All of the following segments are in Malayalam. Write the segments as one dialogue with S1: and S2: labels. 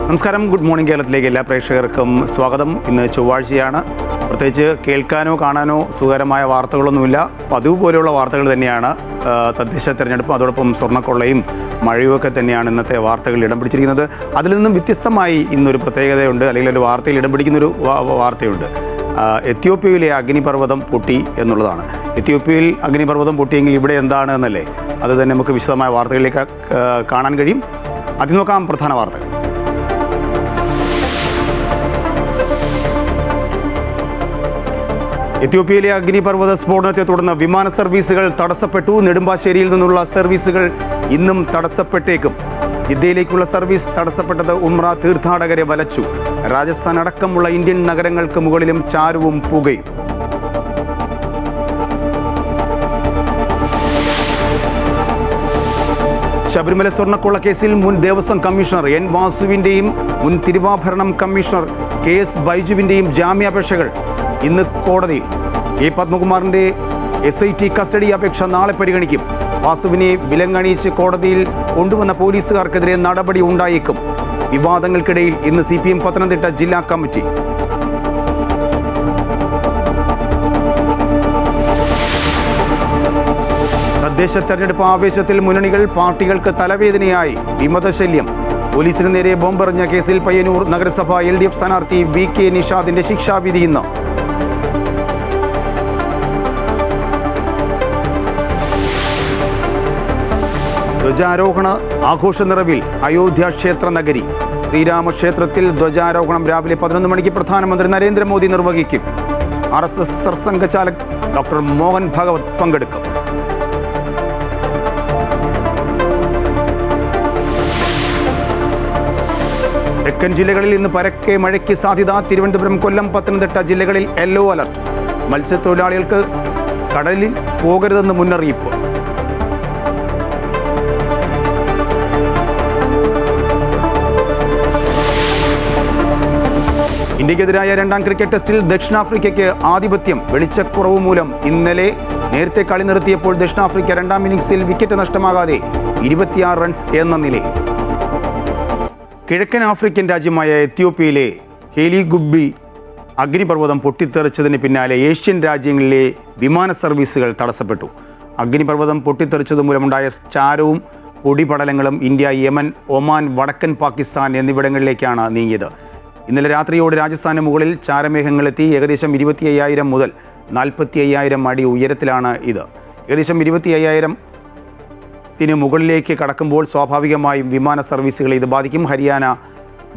S1: നമസ്കാരം. ഗുഡ് മോർണിംഗ് കേരളത്തിലേക്ക് എല്ലാ പ്രേക്ഷകർക്കും സ്വാഗതം. ഇന്ന് ചൊവ്വാഴ്ചയാണ്. പ്രത്യേകിച്ച് കേൾക്കാനോ കാണാനോ സുഖകരമായ വാർത്തകളൊന്നുമില്ല. പതിവ് പോലെയുള്ള വാർത്തകൾ തന്നെയാണ്. തദ്ദേശ തെരഞ്ഞെടുപ്പും അതോടൊപ്പം സ്വർണ്ണക്കൊള്ളയും മഴയുമൊക്കെ തന്നെയാണ് ഇന്നത്തെ വാർത്തകളിൽ ഇടം പിടിച്ചിരിക്കുന്നത്. അതിൽ നിന്നും വ്യത്യസ്തമായി ഇന്നൊരു പ്രത്യേകതയുണ്ട്, അല്ലെങ്കിൽ ഒരു വാർത്തയിൽ ഇടം പിടിക്കുന്നൊരു വാർത്തയുണ്ട്. എത്യോപ്യയിലെ അഗ്നിപർവ്വതം പൊട്ടി എന്നുള്ളതാണ്. എത്യോപ്യയിൽ അഗ്നിപർവ്വതം പൊട്ടിയെങ്കിൽ ഇവിടെ എന്താണ് എന്നല്ലേ, അത് തന്നെ നമുക്ക് വിശദമായ വാർത്തകളിലേക്ക് കാണാൻ കഴിയും. ആദ്യം നോക്കാം പ്രധാന വാർത്തകൾ. എത്യോപ്യയിലെ അഗ്നിപർവ്വത സ്ഫോടനത്തെ തുടർന്ന് വിമാന സർവീസുകൾ തടസ്സപ്പെട്ടു. നെടുമ്പാശ്ശേരിയിൽ നിന്നുള്ള സർവീസുകൾ ഇന്നും തടസ്സപ്പെട്ടേക്കും. ജിദ്ദയിലേക്കുള്ള സർവീസ് തടസ്സപ്പെട്ടത് ഉംറ തീർത്ഥാടകരെ വലച്ചു. രാജസ്ഥാൻ അടക്കമുള്ള ഇന്ത്യൻ നഗരങ്ങൾക്ക് മുകളിലും ചാരവും പുകയും. ശബരിമല സ്വർണ്ണക്കൊള്ള കേസിൽ മുൻ ദേവസ്വം കമ്മീഷണർ എൻ വാസുവിൻ്റെയും മുൻ തിരുവാഭരണം കമ്മീഷണർ കെ എസ് ബൈജുവിൻ്റെയും ജാമ്യാപേക്ഷകൾ ഇന്ന് കോടതിയിൽ. എ പത്മകുമാറിൻ്റെ SIT കസ്റ്റഡി അപേക്ഷ നാളെ പരിഗണിക്കും. വാസുവിനെ വിലങ്ങണിയിച്ച് കോടതിയിൽ കൊണ്ടുവന്ന പോലീസുകാർക്കെതിരെ നടപടി ഉണ്ടായേക്കും. വിവാദങ്ങൾക്കിടയിൽ ഇന്ന് CPM പത്തനംതിട്ട ജില്ലാ കമ്മിറ്റി. തദ്ദേശ തെരഞ്ഞെടുപ്പ് ആവേശത്തിൽ മുന്നണികൾ. പാർട്ടികൾക്ക് തലവേദനയായി വിമതശല്യം. പോലീസിന് നേരെ ബോംബെറിഞ്ഞ കേസിൽ പയ്യന്നൂർ നഗരസഭ LDF സ്ഥാനാർത്ഥി VK നിഷാദിന്റെ ശിക്ഷാവിധി ഇന്ന്. ധ്വജാരോഹണ ആഘോഷ നിറവിൽ അയോധ്യ ക്ഷേത്ര നഗരി. ശ്രീരാമക്ഷേത്രത്തിൽ ധ്വജാരോഹണം രാവിലെ 11 മണിക്ക് പ്രധാനമന്ത്രി നരേന്ദ്രമോദി നിർവഹിക്കും. RSS സർസംഘചാലക് ഡോക്ടർ മോഹൻ ഭാഗവത് പങ്കെടുക്കും. തെക്കൻ ജില്ലകളിൽ ഇന്ന് പരക്കെ മഴയ്ക്ക് സാധ്യത. തിരുവനന്തപുരം, കൊല്ലം, പത്തനംതിട്ട ജില്ലകളിൽ യെല്ലോ അലർട്ട്. മത്സ്യത്തൊഴിലാളികൾക്ക് കടലിൽ പോകരുതെന്ന് മുന്നറിയിപ്പ്. ഇന്ത്യക്കെതിരായ രണ്ടാം ക്രിക്കറ്റ് ടെസ്റ്റിൽ ദക്ഷിണാഫ്രിക്കയ്ക്ക് ആധിപത്യം. വെളിച്ചക്കുറവ് മൂലം ഇന്നലെ നേരത്തെ കളി നിർത്തിയപ്പോൾ ദക്ഷിണാഫ്രിക്ക രണ്ടാം ഇന്നിംഗ്സിൽ വിക്കറ്റ് നഷ്ടമാകാതെ 26 റൺസ് എന്ന നിലയിൽ. കിഴക്കൻ ആഫ്രിക്കൻ രാജ്യമായ എത്യോപ്യയിലെ ഹേലിഗുബ്ബി അഗ്നിപർവ്വതം പൊട്ടിത്തെറിച്ചതിന് പിന്നാലെ ഏഷ്യൻ രാജ്യങ്ങളിലെ വിമാന സർവീസുകൾ തടസ്സപ്പെട്ടു. അഗ്നിപർവ്വതം പൊട്ടിത്തെറിച്ചത് മൂലമുണ്ടായ ചാരവും പൊടിപടലങ്ങളും ഇന്ത്യ, യമൻ, ഒമാൻ, വടക്കൻ പാകിസ്ഥാൻ എന്നിവിടങ്ങളിലേക്കാണ് നീങ്ങിയത്. ഇന്നലെ രാത്രിയോടെ രാജസ്ഥാന് മുകളിൽ ചാരമേഘങ്ങളെത്തി. ഏകദേശം 25,000 മുതൽ 45,000 അടി ഉയരത്തിലാണ് ഇത്. ഏകദേശം 25,000 മുകളിലേക്ക് കടക്കുമ്പോൾ സ്വാഭാവികമായും വിമാന സർവീസുകളെ ഇത് ബാധിക്കും. ഹരിയാന,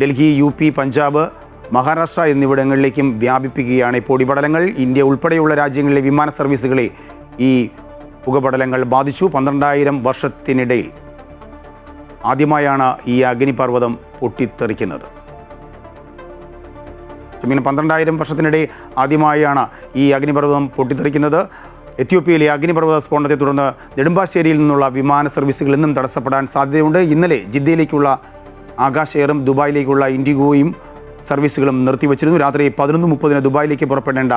S1: ഡൽഹി, UP, പഞ്ചാബ്, മഹാരാഷ്ട്ര എന്നിവിടങ്ങളിലേക്കും വ്യാപിപ്പിക്കുകയാണ് ഈ പൊടിപടലങ്ങൾ. ഇന്ത്യ ഉൾപ്പെടെയുള്ള രാജ്യങ്ങളിലെ വിമാന സർവീസുകളെ ഈ പുകപടലങ്ങൾ ബാധിച്ചു. 12,000 വർഷത്തിനിടയിൽ ആദ്യമായാണ് ഈ അഗ്നിപർവ്വതം പൊട്ടിത്തെറിക്കുന്നത്. 12,000 വർഷത്തിനിടെ ആദ്യമായാണ് ഈ അഗ്നിപർവ്വതം പൊട്ടിത്തെറിക്കുന്നത്. എത്യോപ്യയിലെ അഗ്നിപർവ്വത സ്ഫോടനത്തെ തുടർന്ന് നെടുമ്പാശ്ശേരിയിൽ നിന്നുള്ള വിമാന സർവീസുകൾ ഇന്നും തടസ്സപ്പെടാൻ സാധ്യതയുണ്ട്. ഇന്നലെ ജിദ്ദയിലേക്കുള്ള ആകാശ് എയറും ദുബായിലേക്കുള്ള ഇൻഡിഗോയും സർവീസുകളും നിർത്തിവച്ചിരുന്നു. രാത്രി 11:30 ദുബായിലേക്ക് പുറപ്പെടേണ്ട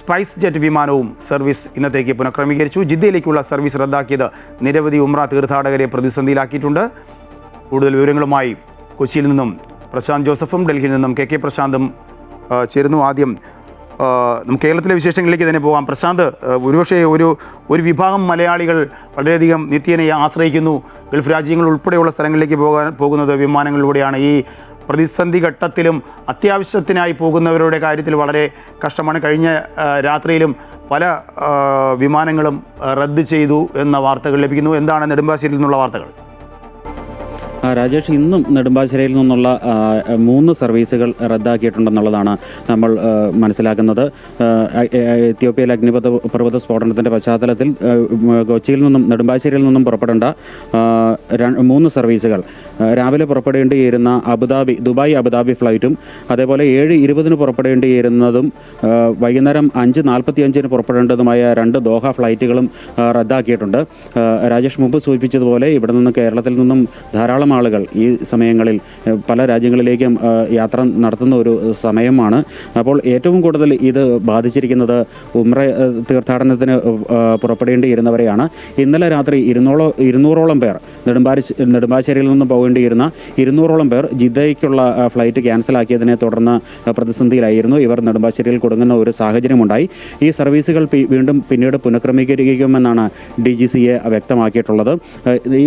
S1: സ്പൈസ് ജെറ്റ് വിമാനവും സർവീസ് ഇന്നത്തേക്ക് പുനഃക്രമീകരിച്ചു. ജിദ്ദയിലേക്കുള്ള സർവീസ് റദ്ദാക്കിയത് നിരവധി ഉംറ തീർത്ഥാടകരെ പ്രതിസന്ധിയിലാക്കിയിട്ടുണ്ട്. കൂടുതൽ വിവരങ്ങളുമായി കൊച്ചിയിൽ നിന്നും പ്രശാന്ത് ജോസഫും ഡൽഹിയിൽ നിന്നും KK പ്രശാന്തും ചേരുന്നു. ആദ്യം നമുക്ക് കേരളത്തിലെ വിശേഷങ്ങളിലേക്ക് തന്നെ പോകാം. പ്രശാന്ത്, ഒരുപക്ഷെ ഒരു വിഭാഗം മലയാളികൾ വളരെയധികം നിത്യേന ആശ്രയിക്കുന്നു. ഗൾഫ് രാജ്യങ്ങൾ ഉൾപ്പെടെയുള്ള സ്ഥലങ്ങളിലേക്ക് പോകുന്നത് വിമാനങ്ങളിലൂടെയാണ്. ഈ പ്രതിസന്ധി ഘട്ടത്തിലും അത്യാവശ്യത്തിനായി പോകുന്നവരുടെ കാര്യത്തിൽ വളരെ കഷ്ടമാണ്. കഴിഞ്ഞ രാത്രിയിലും പല വിമാനങ്ങളും റദ്ദ് ചെയ്തു എന്ന വാർത്തകൾ ലഭിക്കുന്നു. എന്താണ് നെടുമ്പാശ്ശേരിയിൽ നിന്നുള്ള വാർത്തകൾ?
S2: രാജേഷ്, ഇന്നും നെടുമ്പാശ്ശേരിയിൽ നിന്നുള്ള 3 സർവീസുകൾ റദ്ദാക്കിയിട്ടുണ്ടെന്നുള്ളതാണ് നമ്മൾ മനസ്സിലാക്കുന്നത്. എത്യോപ്യയിൽ അഗ്നിപർവ്വത സ്ഫോടനത്തിൻ്റെ പശ്ചാത്തലത്തിൽ കൊച്ചിയിൽ നിന്നും നെടുമ്പാശ്ശേരിയിൽ നിന്നും പുറപ്പെടേണ്ട 3 സർവീസുകൾ രാവിലെ പുറപ്പെടേണ്ടിയിരുന്ന ദുബായ് അബുദാബി ഫ്ലൈറ്റും അതേപോലെ 7:20 പുറപ്പെടേണ്ടിയിരുന്നതും വൈകുന്നേരം 5:45 പുറപ്പെടേണ്ടതുമായ 2 ദോഹ ഫ്ലൈറ്റുകളും റദ്ദാക്കിയിട്ടുണ്ട്. രാജേഷ് മുമ്പ് സൂചിപ്പിച്ചതുപോലെ ഇവിടെ നിന്ന് കേരളത്തിൽ നിന്നും ധാരാളം ആളുകൾ ഈ സമയങ്ങളിൽ പല രാജ്യങ്ങളിലേക്കും യാത്ര നടത്തുന്ന ഒരു സമയമാണ്. അപ്പോൾ ഏറ്റവും കൂടുതൽ ഇത് ബാധിച്ചിരിക്കുന്നത് ഉംറ തീർത്ഥാടനത്തിന് പുറപ്പെടേണ്ടിയിരുന്നവരെയാണ്. ഇന്നലെ രാത്രി 200ഓളം പേർ നെടുമ്പാശ്ശേരിയിൽ നിന്നും പോകേണ്ടിയിരുന്ന 200ഓളം പേർ ജിദ്ദയ്ക്കുള്ള ഫ്ലൈറ്റ് ക്യാൻസലാക്കിയതിനെ തുടർന്ന് പ്രതിസന്ധിയിലായിരുന്നു. ഇവർ നെടുമ്പാശ്ശേരിയിൽ കുടുങ്ങുന്ന ഒരു സാഹചര്യമുണ്ടായി. ഈ സർവീസുകൾ വീണ്ടും പിന്നീട് പുനഃക്രമീകരിക്കുമെന്നാണ് DGCA വ്യക്തമാക്കിയിട്ടുള്ളത്. ഈ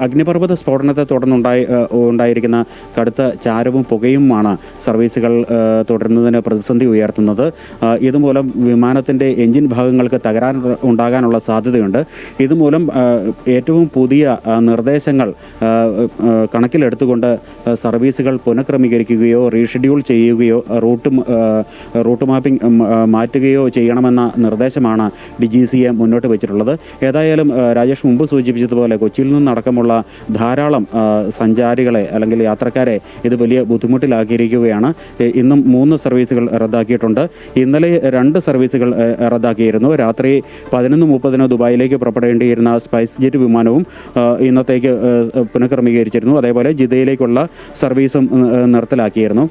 S2: അഗ്നിപർവ്വത സ്ഫോടനത്തെ തുടർന്നുണ്ടായിരിക്കുന്ന കടുത്ത ചാരവും പുകയുമാണ് സർവീസുകൾ തുടരുന്നതിന് പ്രതിസന്ധി ഉയർത്തുന്നത്. ഇതുമൂലം വിമാനത്തിൻ്റെ എഞ്ചിൻ ഭാഗങ്ങൾക്ക് തകരാൻ ഉണ്ടാകാനുള്ള സാധ്യതയുണ്ട്. ഇതുമൂലം ഏറ്റവും പുതിയ നിർദ്ദേശങ്ങൾ കണക്കിലെടുത്തുകൊണ്ട് സർവീസുകൾ പുനഃക്രമീകരിക്കുകയോ റീഷെഡ്യൂൾ ചെയ്യുകയോ റൂട്ട് മാപ്പിംഗ് മാറ്റുകയോ ചെയ്യണമെന്ന നിർദ്ദേശമാണ് DGCA മുന്നോട്ട് വെച്ചിട്ടുള്ളത്. ഏതായാലും രാജേഷ് മുമ്പ് സൂചിപ്പിച്ചതുപോലെ കൊച്ചിയിൽ നിന്നടക്കമുള്ള ധാരാളം സഞ്ചാരികളെ അല്ലെങ്കിൽ യാത്രക്കാരെ ഇത് വലിയ ബുദ്ധിമുട്ടിലാക്കിയിരിക്കുകയാണ്. ഇന്നും 3 സർവീസുകൾ റദ്ദാക്കിയിട്ടുണ്ട്. ഇന്നലെ 2 സർവീസുകൾ റദ്ദാക്കിയിരുന്നു. രാത്രി 11:30 ദുബായിലേക്ക് പുറപ്പെടേണ്ടിയിരുന്ന സ്പൈസ് ജെറ്റ് വിമാനവും ഇന്നത്തേക്ക് പുനഃക്രമീകരിച്ചിരുന്നു. അതേപോലെ ജിദ്ദയിലേക്കുള്ള സർവീസും നിർത്തലാക്കിയിരുന്നു.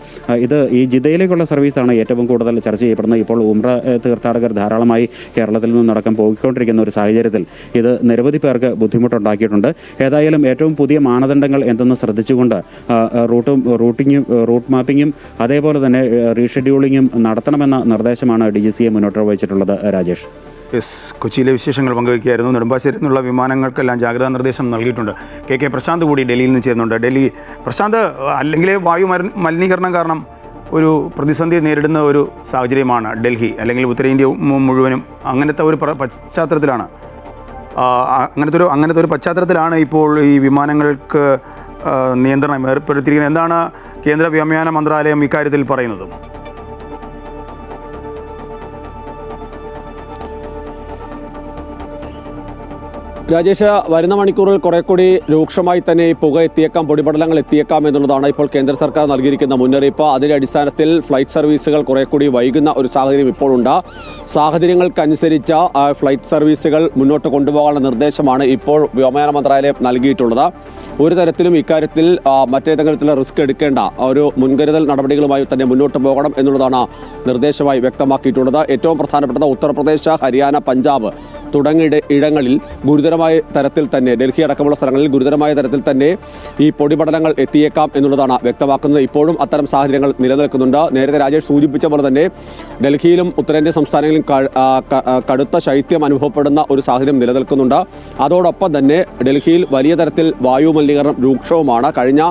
S2: ഈ ജിദ്ദയിലേക്കുള്ള സർവീസാണ് ഏറ്റവും കൂടുതൽ ചർച്ച ചെയ്യപ്പെടുന്നത്. ഇപ്പോൾ ഉംറ തീർത്ഥാടകർ ധാരാളമായി കേരളത്തിൽ നിന്നടക്കം പോയിക്കൊണ്ടിരിക്കുന്ന ഒരു സാഹചര്യത്തിൽ ഇത് നിരവധി പേർക്ക് ബുദ്ധിമുട്ടുണ്ടാക്കിയിട്ടുണ്ട്. ഏതായാലും ഏറ്റവും പുതിയ മാനദണ്ഡങ്ങൾ എന്തെന്ന് ശ്രദ്ധിച്ചുകൊണ്ട് റൂട്ട് മാപ്പിങ്ങും അതേപോലെ തന്നെ റീഷെഡ്യൂളിങ്ങും നടത്തണമെന്ന നിർദ്ദേശമാണ് DGCA മുന്നോട്ട് വെച്ചിട്ടുള്ളത്. രാജേഷ്,
S1: കൊച്ചിയിലെ വിശേഷങ്ങൾ പങ്കുവയ്ക്കുകയായിരുന്നു. നെടുമ്പാശ്ശേരിയിൽ നിന്നുള്ള വിമാനങ്ങൾക്കെല്ലാം ജാഗ്രതാ നിർദ്ദേശം നൽകിയിട്ടുണ്ട്. KK പ്രശാന്ത് കൂടി ഡൽഹിയിൽ നിന്ന് ചേരുന്നുണ്ട്. ഡൽഹി പ്രശാന്ത്, അല്ലെങ്കിൽ വായു മലിനീകരണം കാരണം ഒരു പ്രതിസന്ധി നേരിടുന്ന ഒരു സാഹചര്യമാണ് ഡൽഹി, അല്ലെങ്കിൽ ഉത്തരേന്ത്യ മുഴുവനും. അങ്ങനത്തെ ഒരു പശ്ചാത്തലത്തിലാണ് അങ്ങനത്തെ ഒരു പശ്ചാത്തലത്തിലാണ് ഇപ്പോൾ ഈ വിമാനങ്ങൾക്ക് നിയന്ത്രണം ഏർപ്പെടുത്തിയിരിക്കുന്നത്. എന്താണ് കേന്ദ്ര വ്യോമയാന മന്ത്രാലയം ഇക്കാര്യത്തിൽ പറയുന്നത്?
S3: രാജേഷ്, വരുന്ന മണിക്കൂറിൽ കുറെ കൂടി രൂക്ഷമായി തന്നെ ഈ പുക എത്തിയേക്കാം, പൊടിപടലങ്ങൾ എത്തിയേക്കാം എന്നുള്ളതാണ് ഇപ്പോൾ കേന്ദ്ര സർക്കാർ നൽകിയിരിക്കുന്ന മുന്നറിയിപ്പ്. അതിന്റെ അടിസ്ഥാനത്തിൽ ഫ്ലൈറ്റ് സർവീസുകൾ കുറെ കൂടി വൈകുന്ന ഒരു സാഹചര്യം ഇപ്പോഴുണ്ട്. സാഹചര്യങ്ങൾക്കനുസരിച്ച ഫ്ലൈറ്റ് സർവീസുകൾ മുന്നോട്ട് കൊണ്ടുപോകാനുള്ള നിർദ്ദേശമാണ് ഇപ്പോൾ വ്യോമയാന മന്ത്രാലയം നൽകിയിട്ടുള്ളത്. ഒരു തരത്തിലും ഇക്കാര്യത്തിൽ മറ്റേതെങ്കിലും തരത്തിലുള്ള റിസ്ക് എടുക്കേണ്ട ഒരു മുൻകരുതൽ നടപടികളുമായി തന്നെ മുന്നോട്ട് പോകണം എന്നുള്ളതാണ് നിർദ്ദേശമായി വ്യക്തമാക്കിയിട്ടുള്ളത്. ഏറ്റവും പ്രധാനപ്പെട്ടത് ഉത്തർപ്രദേശ്, ഹരിയാന, പഞ്ചാബ് തുടങ്ങിയ ഇടങ്ങളിൽ ഗുരുതരമായ തരത്തിൽ തന്നെ, ഡൽഹി അടക്കമുള്ള സ്ഥലങ്ങളിൽ ഗുരുതരമായ തരത്തിൽ തന്നെ ഈ പൊടിപടലങ്ങൾ എത്തിയേക്കാം എന്നുള്ളതാണ് വ്യക്തമാക്കുന്നത്. ഇപ്പോഴും അത്തരം സാഹചര്യങ്ങൾ നിലനിൽക്കുന്നുണ്ട്. നേരത്തെ രാജേഷ് സൂചിപ്പിച്ച പോലെ തന്നെ ഡൽഹിയിലും ഉത്തരേന്ത്യൻ സംസ്ഥാനങ്ങളിലും കടുത്ത ശൈത്യം അനുഭവപ്പെടുന്ന ഒരു സാഹചര്യം നിലനിൽക്കുന്നുണ്ട്. അതോടൊപ്പം തന്നെ ഡൽഹിയിൽ വലിയ തരത്തിൽ വായു മലിനീകരണം രൂക്ഷവുമാണ്. കഴിഞ്ഞ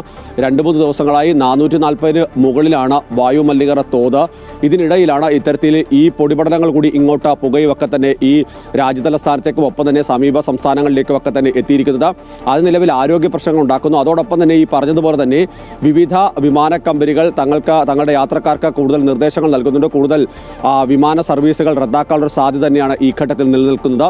S3: 2-3 ദിവസങ്ങളായി 440 മുകളിലാണ് വായു മലിനീകരണ തോത്. ഇതിനിടയിലാണ് ഇത്തരത്തിൽ ഈ പൊടിപടലങ്ങൾ കൂടി ഇങ്ങോട്ട് പുകയുമൊക്കെ തന്നെ ഈ രാജ്യതലസ്ഥാനത്തേക്കും ഒപ്പം തന്നെ സമീപ സംസ്ഥാനങ്ങളിലേക്കും ഒക്കെ തന്നെ എത്തിയിരിക്കുന്നത്. അത് നിലവിൽ ആരോഗ്യ പ്രശ്നങ്ങൾ ഉണ്ടാക്കുന്നു. അതോടൊപ്പം തന്നെ ഈ പറഞ്ഞതുപോലെ തന്നെ വിവിധ വിമാന കമ്പനികൾ തങ്ങളുടെ യാത്രക്കാർക്ക് കൂടുതൽ നിർദ്ദേശങ്ങൾ നൽകുന്നുണ്ട്. കൂടുതൽ വിമാന സർവീസുകൾ റദ്ദാക്കാനുള്ള സാധ്യത തന്നെയാണ് ഈ ഘട്ടത്തിൽ നിലനിൽക്കുന്നത്.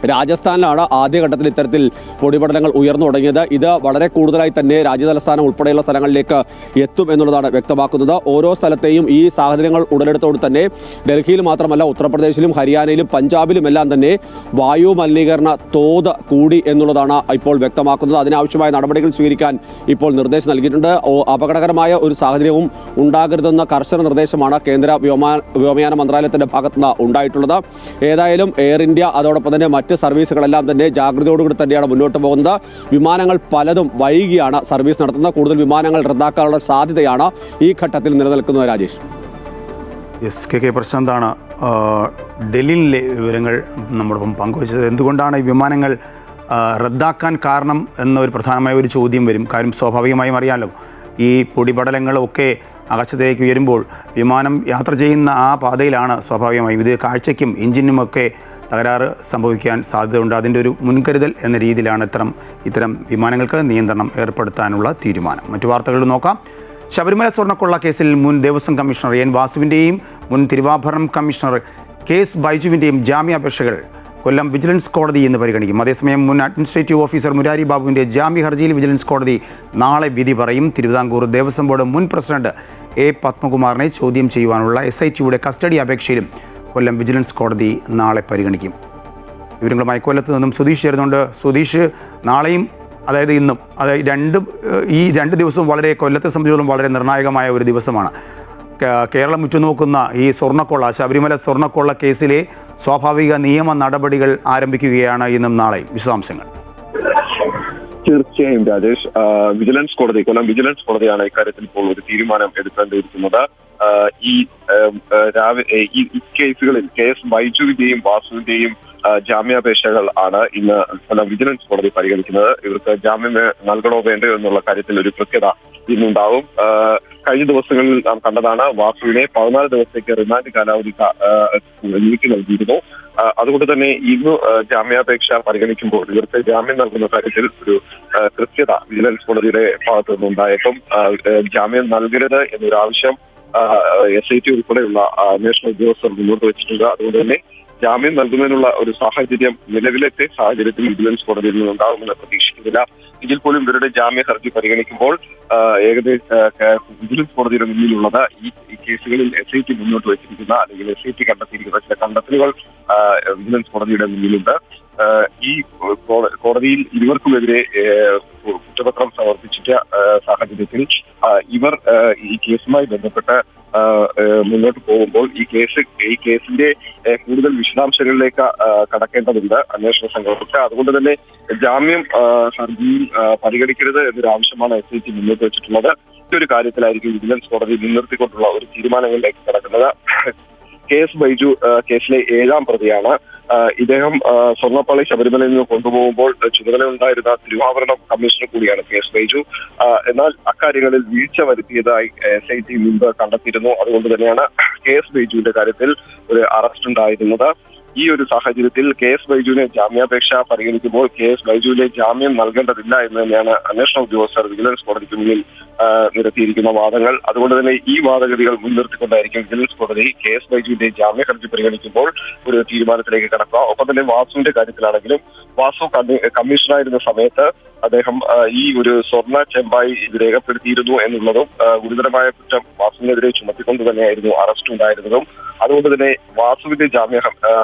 S3: രാജസ്ഥാനിലാണ് ആദ്യഘട്ടത്തിൽ ഇത്തരത്തിൽ പൊടിപടലങ്ങൾ ഉയർന്നു തുടങ്ങിയത്. ഇത് വളരെ കൂടുതലായി തന്നെ രാജ്യതലസ്ഥാനം ഉൾപ്പെടെയുള്ള സ്ഥലങ്ങളിലേക്ക് എത്തും എന്നുള്ളതാണ് വ്യക്തമാക്കുന്നത്. ഓരോ സ്ഥലത്തെയും ഈ സാഹചര്യങ്ങൾ ഉടലെടുത്തോട് തന്നെ ഡൽഹിയിൽ മാത്രമല്ല ഉത്തർപ്രദേശിലും ഹരിയാനയിലും പഞ്ചാബിലും എല്ലാം തന്നെ വായു മലിനീകരണ തോത് കൂടി എന്നുള്ളതാണ് ഇപ്പോൾ വ്യക്തമാക്കുന്നത്. അതിനാവശ്യമായ നടപടികൾ സ്വീകരിക്കാൻ ഇപ്പോൾ നിർദ്ദേശം നൽകിയിട്ടുണ്ട്. അപകടകരമായ ഒരു സാഹചര്യവും ഉണ്ടാകരുതെന്ന കർശന നിർദ്ദേശമാണ് കേന്ദ്ര വ്യോമയാന മന്ത്രാലയത്തിന്റെ ഭാഗത്തുനിന്ന് ഉണ്ടായിട്ടുള്ളത്. ഏതായാലും എയർ ഇന്ത്യ അതോടൊപ്പം തന്നെ മറ്റ് സർവീസുകളെല്ലാം തന്നെ ജാഗ്രതയോടുകൂടി തന്നെയാണ് മുന്നോട്ട് പോകുന്നത്. വിമാനങ്ങൾ പലതും വൈകിയാണ് സർവീസ് നടത്തുന്നത്. കൂടുതൽ വിമാനങ്ങൾ റദ്ദാക്കാനുള്ള സാധ്യതയാണ് ഈ ഘട്ടത്തിൽ നിലനിൽക്കുന്നത്. രാജേഷ്,
S1: KK പ്രശാന്താണ് ഡൽഹിയിലെ വിവരങ്ങൾ നമ്മോടൊപ്പം പങ്കുവച്ചത്. എന്തുകൊണ്ടാണ് ഈ വിമാനങ്ങൾ റദ്ദാക്കാൻ കാരണം എന്നൊരു പ്രധാനമായ ഒരു ചോദ്യം വരും. കാര്യം സ്വാഭാവികമായും അറിയാമല്ലോ, ഈ പൊടിപടലങ്ങളൊക്കെ ആകാശത്തിലേക്ക് ഉയരുമ്പോൾ വിമാനം യാത്ര ചെയ്യുന്ന ആ പാതയിലാണ് സ്വാഭാവികമായും ഇത് കാഴ്ചയ്ക്കും എഞ്ചിനുമൊക്കെ തകരാറ് സംഭവിക്കാൻ സാധ്യതയുണ്ട്. അതിൻ്റെ ഒരു മുൻകരുതൽ എന്ന രീതിയിലാണ് ഇത്തരം വിമാനങ്ങൾക്ക് നിയന്ത്രണം ഏർപ്പെടുത്താനുള്ള തീരുമാനം. മറ്റു വാർത്തകൾ നോക്കാം. ശബരിമല സ്വർണ്ണക്കൊള്ള കേസിൽ മുൻ ദേവസ്വം കമ്മീഷണർ N. വാസുവിൻ്റെയും മുൻ തിരുവാഭരണം കമ്മീഷണർ KS ബൈജുവിൻ്റെയും ജാമ്യാപേക്ഷകൾ കൊല്ലം വിജിലൻസ് കോടതി ഇന്ന് പരിഗണിക്കും. അതേസമയം മുൻ അഡ്മിനിസ്ട്രേറ്റീവ് ഓഫീസർ മുരാരി ബാബുവിൻ്റെ ജാമ്യ ഹർജിയിൽ വിജിലൻസ് കോടതി നാളെ വിധി പറയും. തിരുവിതാംകൂർ ദേവസ്വം ബോർഡ് മുൻ പ്രസിഡന്റ് A. പത്മകുമാറിനെ ചോദ്യം ചെയ്യുവാനുള്ള SITയുടെ കസ്റ്റഡി അപേക്ഷയിലും കൊല്ലം വിജിലൻസ് കോടതി നാളെ പരിഗണിക്കും. വിവരങ്ങളുമായി കൊല്ലത്ത് നിന്നും സുധീഷ് ചേരുന്നുണ്ട്. സുധീഷ്, നാളെയും അതായത് ഇന്നും, അതായത് ഈ രണ്ട് ദിവസവും കൊല്ലത്തെ സംബന്ധിച്ചിടത്തോളം വളരെ നിർണായകമായ ഒരു ദിവസമാണ്. കേരളം ഉറ്റുനോക്കുന്ന ഈ സ്വർണ്ണക്കൊള്ള, ശബരിമല സ്വർണ്ണക്കൊള്ള കേസിലെ സ്വാഭാവിക നിയമ നടപടികൾ ആരംഭിക്കുകയാണ് ഇന്നും നാളെയും. വിശദാംശങ്ങൾ.
S4: തീർച്ചയായും രാജേഷ്, വിജിലൻസ് കോടതി, കൊല്ലം വിജിലൻസ് കോടതിയാണ് ഇക്കാര്യത്തിൽ ഇപ്പോൾ ഒരു തീരുമാനം എടുക്കേണ്ടിയിരിക്കുന്നത്. ഈ കേസുകളിൽ KS ബൈജുവിന്റെയും വാസുവിന്റെയും ജാമ്യാപേക്ഷകൾ ആണ് ഇന്ന് കൊല്ലം വിജിലൻസ് കോടതി പരിഗണിക്കുന്നത്. ഇവർക്ക് ജാമ്യം നൽകണോ വേണ്ടയോ എന്നുള്ള കാര്യത്തിൽ ഒരു കൃത്യത ഇന്നുണ്ടാവും. കഴിഞ്ഞ ദിവസങ്ങളിൽ നാം കണ്ടതാണ്, വാസുവിനെ 14 ദിവസത്തേക്ക് റിമാൻഡ് കാലാവധി നീട്ടി നൽകിയിരുന്നു. അതുകൊണ്ട് തന്നെ ഇന്ന് ജാമ്യാപേക്ഷ പരിഗണിക്കുമ്പോൾ ഇവർക്ക് ജാമ്യം നൽകുന്ന കാര്യത്തിൽ ഒരു കൃത്യത വിജിലൻസ് കോടതിയുടെ ഭാഗത്തു നിന്നുണ്ടായപ്പം ജാമ്യം നൽകരുത് എന്നൊരു ആവശ്യം SIT ഉൾപ്പെടെയുള്ള അന്വേഷണ ഉദ്യോഗസ്ഥർ മുന്നോട്ട് വെച്ചിട്ടുണ്ട്. അതുകൊണ്ട് തന്നെ ജാമ്യം നൽകുന്നതിനുള്ള ഒരു സാഹചര്യം നിലവിലത്തെ സാഹചര്യത്തിൽ വിജിലൻസ് കോടതിയിൽ നിന്നുണ്ടാകുമെന്ന് പ്രതീക്ഷിക്കുന്നില്ല. ഇതിൽ പോലും ഇവരുടെ ജാമ്യ ഹർജി പരിഗണിക്കുമ്പോൾ വിജിലൻസ് കോടതിയുടെ മുന്നിലുള്ളത് ഈ കേസുകളിൽ SIT മുന്നോട്ട് വെച്ചിരിക്കുന്ന അല്ലെങ്കിൽ SIT കണ്ടെത്തിയിരിക്കുന്ന ചില കണ്ടെത്തലുകൾ വിജിലൻസ് കോടതിയുടെ മുന്നിലുണ്ട്. ഈ കോടതിയിൽ ഇരുവർക്കുമെതിരെ കുറ്റപത്രം സമർപ്പിച്ച സാഹചര്യത്തിൽ ഇവർ ഈ കേസുമായി ബന്ധപ്പെട്ട് മുന്നോട്ട് പോകുമ്പോൾ ഈ കേസിന്റെ കൂടുതൽ വിശദാംശങ്ങളിലേക്ക് കടക്കേണ്ടതുണ്ട് അന്വേഷണ സംഘങ്ങൾക്ക്. അതുകൊണ്ട് തന്നെ ജാമ്യം ഹർജിയിൽ പരിഗണിക്കരുത് എന്നൊരു ആവശ്യമാണ് SIT മുന്നോട്ട് വെച്ചിട്ടുള്ളത്. ഈ ഒരു കാര്യത്തിലായിരിക്കും വിജിലൻസ് കോടതി മുൻനിർത്തിക്കൊണ്ടുള്ള ഒരു തീരുമാനങ്ങളിലേക്ക് കടക്കുന്നത്. KS ബൈജു കേസിലെ 7ാം പ്രതിയാണ്. ഇദ്ദേഹം സ്വർണ്ണപ്പള്ളി ശബരിമലയിൽ നിന്ന് കൊണ്ടുപോകുമ്പോൾ ചുമതലയുണ്ടായിരുന്ന തിരുവാഭരണം കമ്മീഷണർ കൂടിയാണ് KS ബൈജു. എന്നാൽ അക്കാര്യങ്ങളിൽ വീഴ്ച വരുത്തിയതായി SIT മുൻപ് കണ്ടെത്തിയിരുന്നു. അതുകൊണ്ട് തന്നെയാണ് KS ബൈജുവിന്റെ കാര്യത്തിൽ ഒരു അറസ്റ്റ് ഉണ്ടായിരുന്നത്. ഈ ഒരു സാഹചര്യത്തിൽ KS ബൈജുവിനെ ജാമ്യാപേക്ഷ പരിഗണിക്കുമ്പോൾ KS ബൈജുവിനെ ജാമ്യം നൽകേണ്ടതില്ല എന്ന് തന്നെയാണ് അന്വേഷണ ഉദ്യോഗസ്ഥർ വിജിലൻസ് കോടതിക്ക് മുന്നിൽ നിരത്തിയിരിക്കുന്ന വാദങ്ങൾ. അതുകൊണ്ട് തന്നെ ഈ വാദഗതികൾ മുൻനിർത്തിക്കൊണ്ടായിരിക്കും വിജിലൻസ് കോടതി KS ബൈജുവിന്റെ ജാമ്യ ഹർജി പരിഗണിക്കുമ്പോൾ ഒരു തീരുമാനത്തിലേക്ക് കടക്കുക. ഒപ്പം തന്നെ വാസുവിന്റെ കാര്യത്തിലാണെങ്കിലും വാസു കമ്മീഷണറായിരുന്ന സമയത്ത് അദ്ദേഹം ഈ ഒരു സ്വർണ്ണ ചെമ്പായി ഇത് രേഖപ്പെടുത്തിയിരുന്നു എന്നുള്ളതും ഗുരുതരമായ കുറ്റം വാസുവിനെതിരെ ചുമത്തിക്കൊണ്ട് തന്നെയായിരുന്നു അറസ്റ്റ് ഉണ്ടായിരുന്നതും. അതുകൊണ്ട് തന്നെ വാസുവിന്റെ ജാമ്യ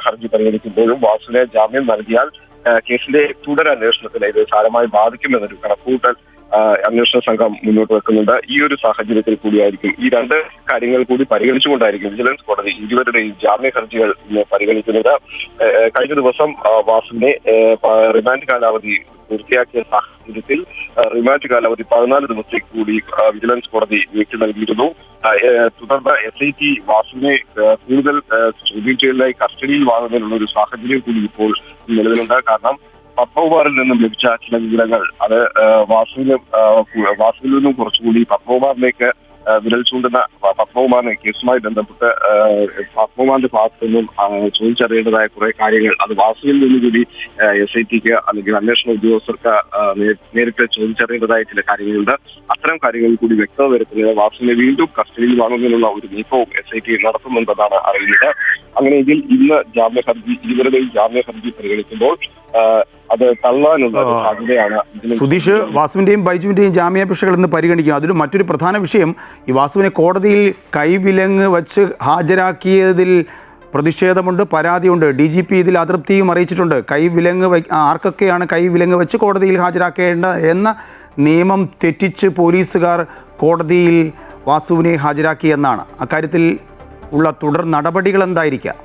S4: ഹർജി പരിഗണിക്കുമ്പോഴും വാസുവിനെ ജാമ്യം നൽകിയാൽ കേസിന്റെ തുടരന്വേഷണത്തിന് ഇത് സാരമായി ബാധിക്കുമെന്നൊരു കണക്കുകൂട്ടൽ അന്വേഷണ സംഘം മുന്നോട്ട് വെക്കുന്നുണ്ട്. ഈ ഒരു സാഹചര്യത്തിൽ കൂടിയായിരിക്കും ഈ രണ്ട് കാര്യങ്ങൾ കൂടി പരിഗണിച്ചുകൊണ്ടായിരിക്കും വിജിലൻസ് കോടതി ഇരുവരുടെയും ജാമ്യ ഹർജികൾ പരിഗണിക്കുന്നത്. കഴിഞ്ഞ ദിവസം വാസുവിനെ റിമാൻഡ് കാലാവധി പൂർത്തിയാക്കിയ സാഹചര്യത്തിൽ റിമാൻഡ് കാലാവധി 14 ദിവസത്തേക്ക് കൂടി വിജിലൻസ് കോടതി നീട്ടി നൽകിയിരുന്നു. തുടർന്ന് SIT വാസുവിനെ കൂടുതൽ ചോദ്യം ചെയ്യലിനായി കസ്റ്റഡിയിൽ വാങ്ങുന്നതിനുള്ള ഒരു സാഹചര്യം കൂടി ഇപ്പോൾ നിലവിലുണ്ട്. കാരണം പത്മകുമാറിൽ നിന്നും ലഭിച്ച ചില വിവരങ്ങൾ അത് വാസുവിൽ നിന്നും കുറച്ചുകൂടി പത്മകുമാറിലേക്ക് വിരൽ ചൂണ്ടുന്ന പത്മകുമാറിനെ കേസുമായി ബന്ധപ്പെട്ട് പത്മകുമാറിന്റെ ഭാഗത്തു നിന്നും ചോദിച്ചറിയേണ്ടതായ കുറെ കാര്യങ്ങൾ അത് വാസുവിൽ നിന്നും കൂടി SITക്ക് അല്ലെങ്കിൽ അന്വേഷണ ഉദ്യോഗസ്ഥർക്ക് നേരിട്ട് ചോദിച്ചറിയേണ്ടതായ ചില കാര്യങ്ങളുണ്ട്. അത്തരം കാര്യങ്ങളിൽ കൂടി വ്യക്തത വരുത്തുന്നത് വാസുവിനെ വീണ്ടും കസ്റ്റഡിയിൽ വാങ്ങുന്നതിനുള്ള ഒരു നീക്കവും SIT നടത്തുന്നുണ്ടെന്നാണ് അറിയുന്നത്. അങ്ങനെയെങ്കിൽ ഇന്ന് ഇരുവരുടെയും ജാമ്യ ഹർജി പരിഗണിക്കുമ്പോൾ അത് തള്ളാനുള്ള സാധ്യതയാണ്.
S1: സുധീഷ്, വാസുവിന്റെയും ബൈജുവിന്റെയും ജാമ്യാപേക്ഷകൾ ഇന്ന് പരിഗണിക്കും. അതിൽ മറ്റൊരു പ്രധാന വിഷയം, ഈ വാസുവിനെ കോടതിയിൽ കൈവിലങ്ങ് വച്ച് ഹാജരാക്കിയതിൽ പ്രതിഷേധമുണ്ട്, പരാതിയുണ്ട്. DGP ഇതിൽ അതൃപ്തിയും അറിയിച്ചിട്ടുണ്ട്. ആർക്കൊക്കെയാണ് കൈവിലങ്ങ് വെച്ച് കോടതിയിൽ ഹാജരാക്കേണ്ട എന്ന നിയമം തെറ്റിച്ച് പോലീസുകാർ കോടതിയിൽ വാസുവിനെ ഹാജരാക്കിയെന്നാണ്. അക്കാര്യത്തിൽ ഉള്ള തുടർ നടപടികൾ എന്തായിരിക്കാം?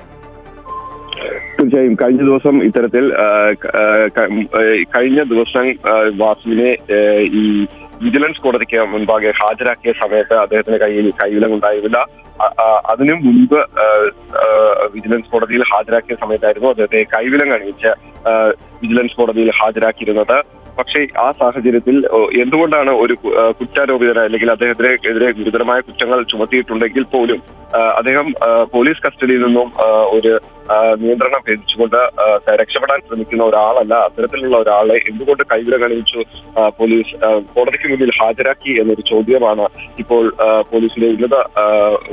S4: തീർച്ചയായും കഴിഞ്ഞ ദിവസം ഇത്തരത്തിൽ കഴിഞ്ഞ ദിവസം വാസുവിനെ ഈ വിജിലൻസ് കോടതിക്ക് മുൻപാകെ ഹാജരാക്കിയ സമയത്ത് അദ്ദേഹത്തിന് കയ്യിൽ കൈവിലങ്ങുണ്ടായിരുന്നില്ല. അതിനു മുൻപ് വിജിലൻസ് കോടതിയിൽ ഹാജരാക്കിയ സമയത്തായിരുന്നു അദ്ദേഹത്തെ കൈവിലങ്ങ് അണിയിച്ച് വിജിലൻസ് കോടതിയിൽ ഹാജരാക്കിയിരുന്നത്. പക്ഷേ ആ സാഹചര്യത്തിൽ എന്തുകൊണ്ടാണ് ഒരു കുറ്റാരോപിതന് അല്ലെങ്കിൽ അദ്ദേഹത്തിനെതിരെ ഗുരുതരമായ കുറ്റങ്ങൾ ചുമത്തിയിട്ടുണ്ടെങ്കിൽ പോലും അദ്ദേഹം പോലീസ് കസ്റ്റഡിയിൽ നിന്നും ഒരു നിയന്ത്രണം ഭേദിച്ചുകൊണ്ട് രക്ഷപ്പെടാൻ ശ്രമിക്കുന്ന ഒരാളല്ല. അത്തരത്തിലുള്ള ഒരാളെ എന്തുകൊണ്ട് കൈവിലങ്ങ് അണിയിച്ചു പോലീസ് കോടതിക്ക് മുന്നിൽ ഹാജരാക്കി എന്നൊരു ചോദ്യമാണ് ഇപ്പോൾ പോലീസിലെ ഉന്നത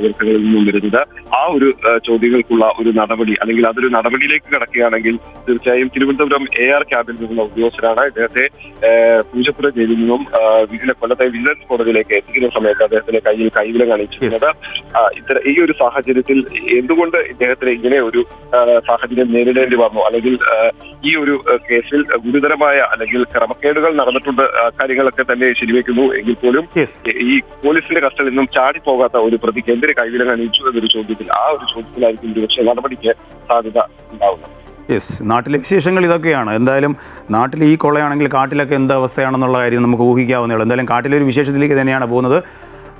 S4: വൃത്തങ്ങളിൽ നിന്നും വരുന്നത്. ആ ഒരു ചോദ്യങ്ങൾക്കുള്ള ഒരു നടപടി അല്ലെങ്കിൽ അതൊരു നടപടിയിലേക്ക് കടക്കുകയാണെങ്കിൽ തീർച്ചയായും തിരുവനന്തപുരം AR ക്യാമ്പിൽ നിന്നുള്ള ഉദ്യോഗസ്ഥരാണ് ഇദ്ദേഹത്തെ പൂജപ്പുര ജയിലിൽ നിന്നും കൊല്ലത്തെ വിജിലൻസ് കോടതിയിലേക്ക് എത്തിക്കുന്ന സമയത്ത് അദ്ദേഹത്തിന്റെ കയ്യിൽ കൈവിലങ്ങ് അണിയിച്ചിരുന്നത്. ഈ ഒരു സാഹചര്യത്തിൽ എന്തുകൊണ്ട് ഇദ്ദേഹത്തിന് ഇങ്ങനെ ഒരു സാഹചര്യം നേരിടേണ്ടി വന്നു, അല്ലെങ്കിൽ ഈ ഒരു കേസിൽ ഗുരുതരമായ അല്ലെങ്കിൽ ക്രമക്കേടുകൾ നടന്നിട്ടുണ്ട്, കാര്യങ്ങളൊക്കെ തന്നെ ശരിവെക്കുന്നു എങ്കിൽ പോലും ഈ പോലീസിന്റെ കസ്റ്റഡിയിൽ നിന്നും ചാടിപ്പോകാത്ത ഒരു പ്രതിക്ക് എന്തിന് കൈവിലങ്ങ് അണിയിച്ചു എന്നൊരു ചോദ്യത്തിൽ ആ ഒരു ചോദ്യത്തിലായിരിക്കും ഒരുപക്ഷെ നടപടിക്ക് സാധ്യത ഉണ്ടാവുന്നത്.
S1: യെസ്, നാട്ടിലെ വിശേഷങ്ങൾ ഇതൊക്കെയാണ്. എന്തായാലും നാട്ടിൽ ഈ കൊള്ളയാണെങ്കിൽ കാട്ടിലൊക്കെ എന്ത് അവസ്ഥയാണെന്നുള്ള കാര്യം നമുക്ക് ഊഹിക്കാവുന്നേ ഉള്ളൂ. എന്തായാലും കാട്ടിലൊരു വിശേഷത്തിലേക്ക് തന്നെയാണ് പോകുന്നത്.